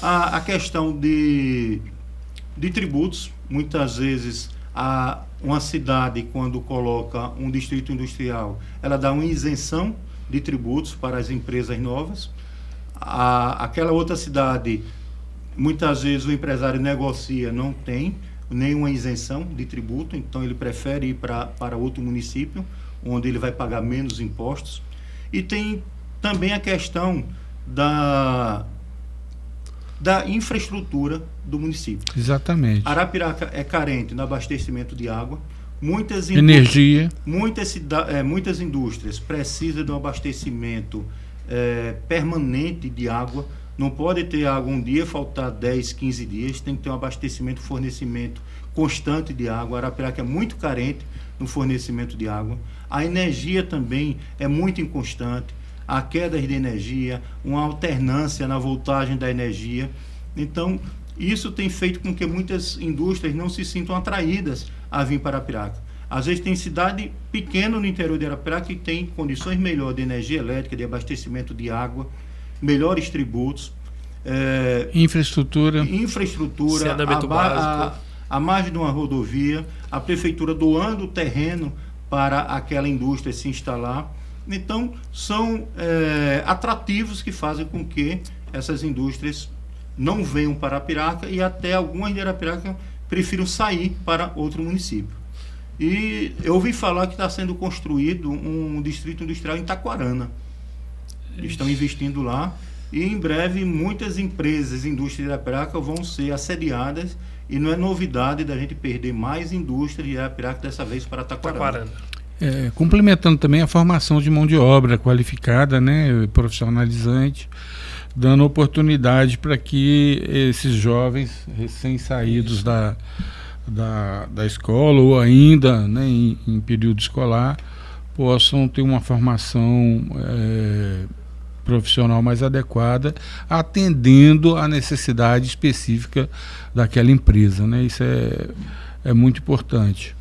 A questão de tributos. Muitas vezes uma cidade, quando coloca um distrito industrial, ela dá uma isenção de tributos para as empresas novas. Aquela outra cidade, muitas vezes o empresário negocia, não tem nenhuma isenção de tributo, então ele prefere ir para outro município, onde ele vai pagar menos impostos. E tem também a questão da infraestrutura do município. Exatamente. Arapiraca é carente no abastecimento de água. Energia. Muitas indústrias precisam de um abastecimento permanente de água. Não pode ter água um dia, faltar 10, 15 dias. Tem que ter um abastecimento, fornecimento constante de água. Arapiraca é muito carente no fornecimento de água. A energia também é muito inconstante. Há quedas de energia, uma alternância na voltagem da energia. Então, isso tem feito com que muitas indústrias não se sintam atraídas a vir para Arapiraca. Às vezes tem cidade pequena no interior de Arapiraca que tem condições melhores de energia elétrica, de abastecimento de água, melhores tributos, infraestrutura, saneamento básico, a margem de uma rodovia, a prefeitura doando terreno para aquela indústria se instalar. Então, são atrativos que fazem com que essas indústrias não venham para Arapiraca e até algumas de Arapiraca prefiram sair para outro município. E eu ouvi falar que está sendo construído um distrito industrial em Taquarana. Estão investindo lá e em breve muitas empresas, indústrias de Arapiraca vão ser assediadas e não é novidade da gente perder mais indústria de Arapiraca dessa vez para Taquarana. Complementando também a formação de mão de obra qualificada, né, profissionalizante, dando oportunidade para que esses jovens recém-saídos da escola ou ainda, né, em período escolar possam ter uma formação profissional mais adequada, atendendo à necessidade específica daquela empresa, né? Isso é muito importante.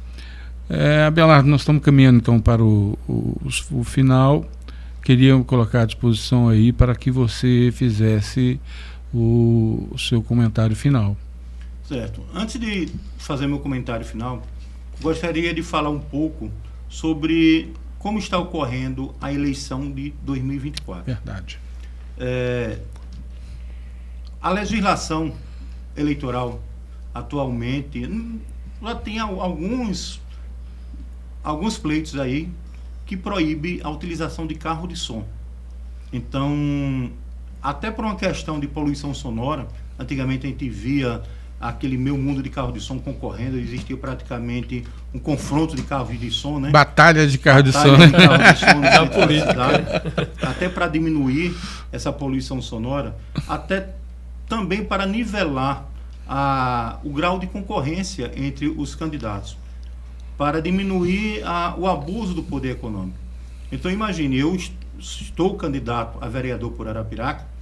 Abelardo, nós estamos caminhando então para o final. Queria colocar à disposição aí para que você fizesse o seu comentário final. Certo. Antes de fazer meu comentário final, gostaria de falar um pouco sobre como está ocorrendo a eleição de 2024. Verdade. A legislação eleitoral atualmente já tem alguns pleitos aí que proíbe a utilização de carro de som. Então, até por uma questão de poluição sonora, antigamente a gente via aquele meu mundo de carro de som concorrendo, existia praticamente um confronto de carros de som, né? Batalha de carro de som, né? Da política. Até para diminuir essa poluição sonora, até também para nivelar o grau de concorrência entre os candidatos, para diminuir o abuso do poder econômico. Então imagine, eu estou candidato a vereador por Arapiraca.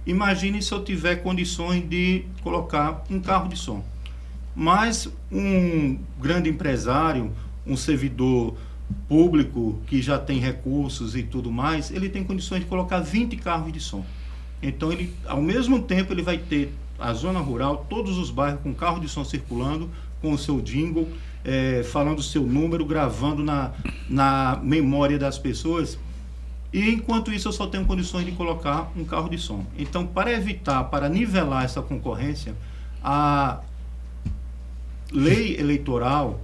Imagine se eu tiver condições de colocar um carro de som. Mas um grande empresário, um servidor público que já tem recursos e tudo mais, ele tem condições de colocar 20 carros de som. Então, ao mesmo tempo, ele vai ter a zona rural, todos os bairros com carro de som circulando, com o seu jingle, falando o seu número, gravando na memória das pessoas. E enquanto isso eu só tenho condições de colocar um carro de som. Então, para nivelar essa concorrência, a lei eleitoral,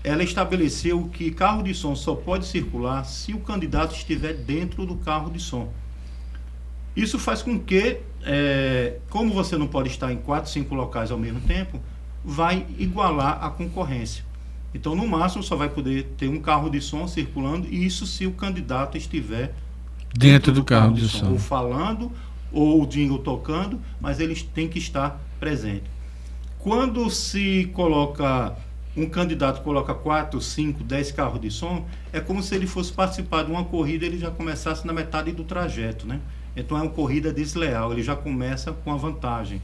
ela estabeleceu que carro de som só pode circular se o candidato estiver dentro do carro de som. Isso faz com que, como você não pode estar em 4, 5 locais ao mesmo tempo, vai igualar a concorrência. Então, no máximo, só vai poder ter um carro de som circulando, e isso se o candidato estiver dentro do carro de som, ou falando, ou o jingle tocando, mas eles têm que estar presentes. Quando se coloca, um candidato coloca 4, 5, 10 carros de som, é como se ele fosse participar de uma corrida e ele já começasse na metade do trajeto, né? Então é uma corrida desleal, ele já começa com a vantagem,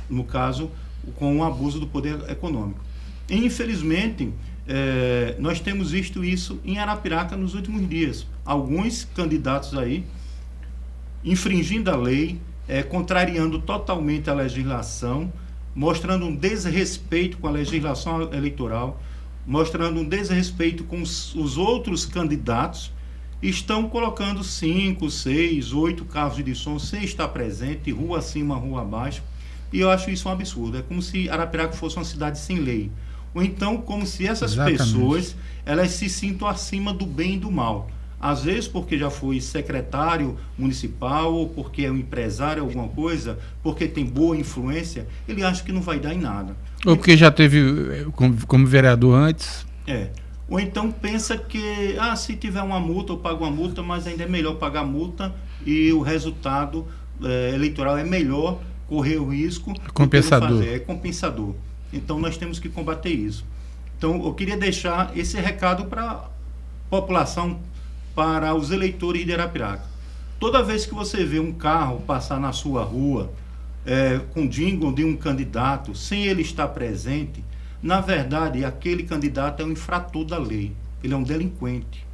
no caso, com o abuso do poder econômico. E, infelizmente, nós temos visto isso em Arapiraca nos últimos dias. Alguns candidatos aí infringindo a lei, contrariando totalmente a legislação, mostrando um desrespeito com a legislação eleitoral, mostrando um desrespeito com os outros candidatos, estão colocando 5, 6, 8 carros de som sem estar presente, rua acima, rua abaixo, e eu acho isso um absurdo. É como se Arapiraca fosse uma cidade sem lei. Ou então, como se essas pessoas, elas se sintam acima do bem e do mal. Às vezes porque já foi secretário municipal, ou porque é um empresário, alguma coisa, porque tem boa influência, ele acha que não vai dar em nada. Ou porque já teve como vereador antes. Ou então pensa que, se tiver uma multa, eu pago uma multa, mas ainda é melhor pagar a multa e o resultado eleitoral é melhor correr o risco. Compensador. É compensador. Então nós temos que combater isso. Então eu queria deixar esse recado para a população, para os eleitores de Arapiraca. Toda vez que você vê um carro passar na sua rua com jingle de um candidato, sem ele estar presente, Na verdade, aquele candidato é um infrator da lei. Ele é um delinquente.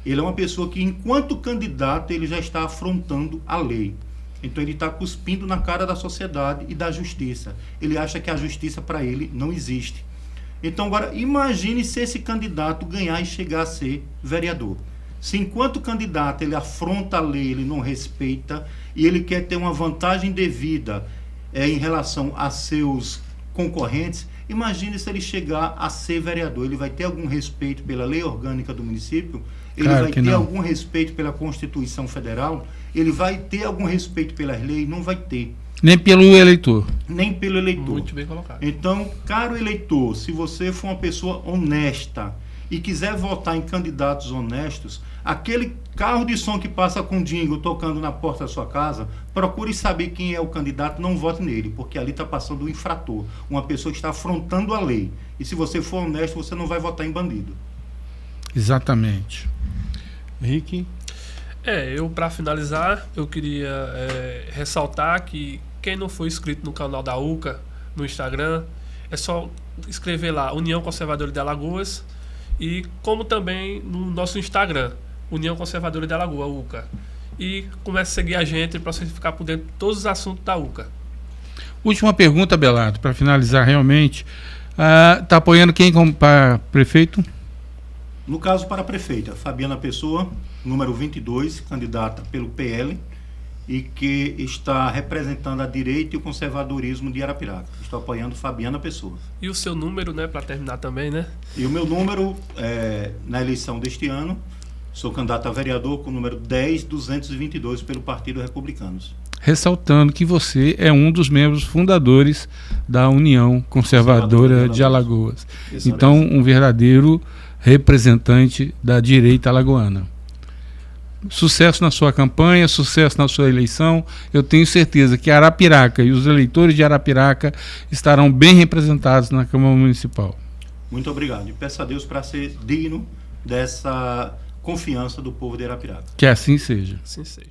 Ele é uma pessoa que, enquanto candidato, ele já está afrontando a lei. Então ele está cuspindo na cara da sociedade e da justiça. Ele acha que a justiça para ele não existe. Então agora imagine se esse candidato ganhar e chegar a ser vereador. Se enquanto candidato ele afronta a lei, ele não respeita e ele quer ter uma vantagem devida em relação a seus concorrentes, imagine se ele chegar a ser vereador. Ele vai ter algum respeito pela lei orgânica do município? Ele vai ter algum respeito pela Constituição Federal? Ele vai ter algum respeito pelas leis? Não vai ter. Nem pelo eleitor. Nem pelo eleitor. Muito bem colocado. Então, caro eleitor, se você for uma pessoa honesta e quiser votar em candidatos honestos, aquele carro de som que passa com jingle tocando na porta da sua casa, procure saber quem é o candidato, não vote nele, porque ali está passando um infrator, uma pessoa que está afrontando a lei. E se você for honesto, você não vai votar em bandido. Exatamente. Rick? Eu, para finalizar, eu queria ressaltar que quem não for inscrito no canal da UCA, no Instagram, é só escrever lá, União Conservadora de Alagoas, e como também no nosso Instagram, União Conservadora de Alagoas, UCA. E comece a seguir a gente para você ficar por dentro de todos os assuntos da UCA. Última pergunta, Abelardo, para finalizar realmente. Está apoiando quem como para prefeito? No caso, para a prefeita, Fabiana Pessoa, número 22, candidata pelo PL, e que está representando a direita e o conservadorismo de Arapiraca. Estou apoiando Fabiana Pessoa. E o seu número, né, para terminar também, né? E o meu número, na eleição deste ano, sou candidato a vereador com o número 10.222 pelo Partido Republicanos. Ressaltando que você é um dos membros fundadores da União Conservadora de Alagoas. Então, um verdadeiro representante da direita alagoana. Sucesso na sua campanha, sucesso na sua eleição. Eu tenho certeza que Arapiraca e os eleitores de Arapiraca estarão bem representados na Câmara Municipal. Muito obrigado. E peço a Deus para ser digno dessa confiança do povo de Arapiraca. Que assim seja. Assim seja.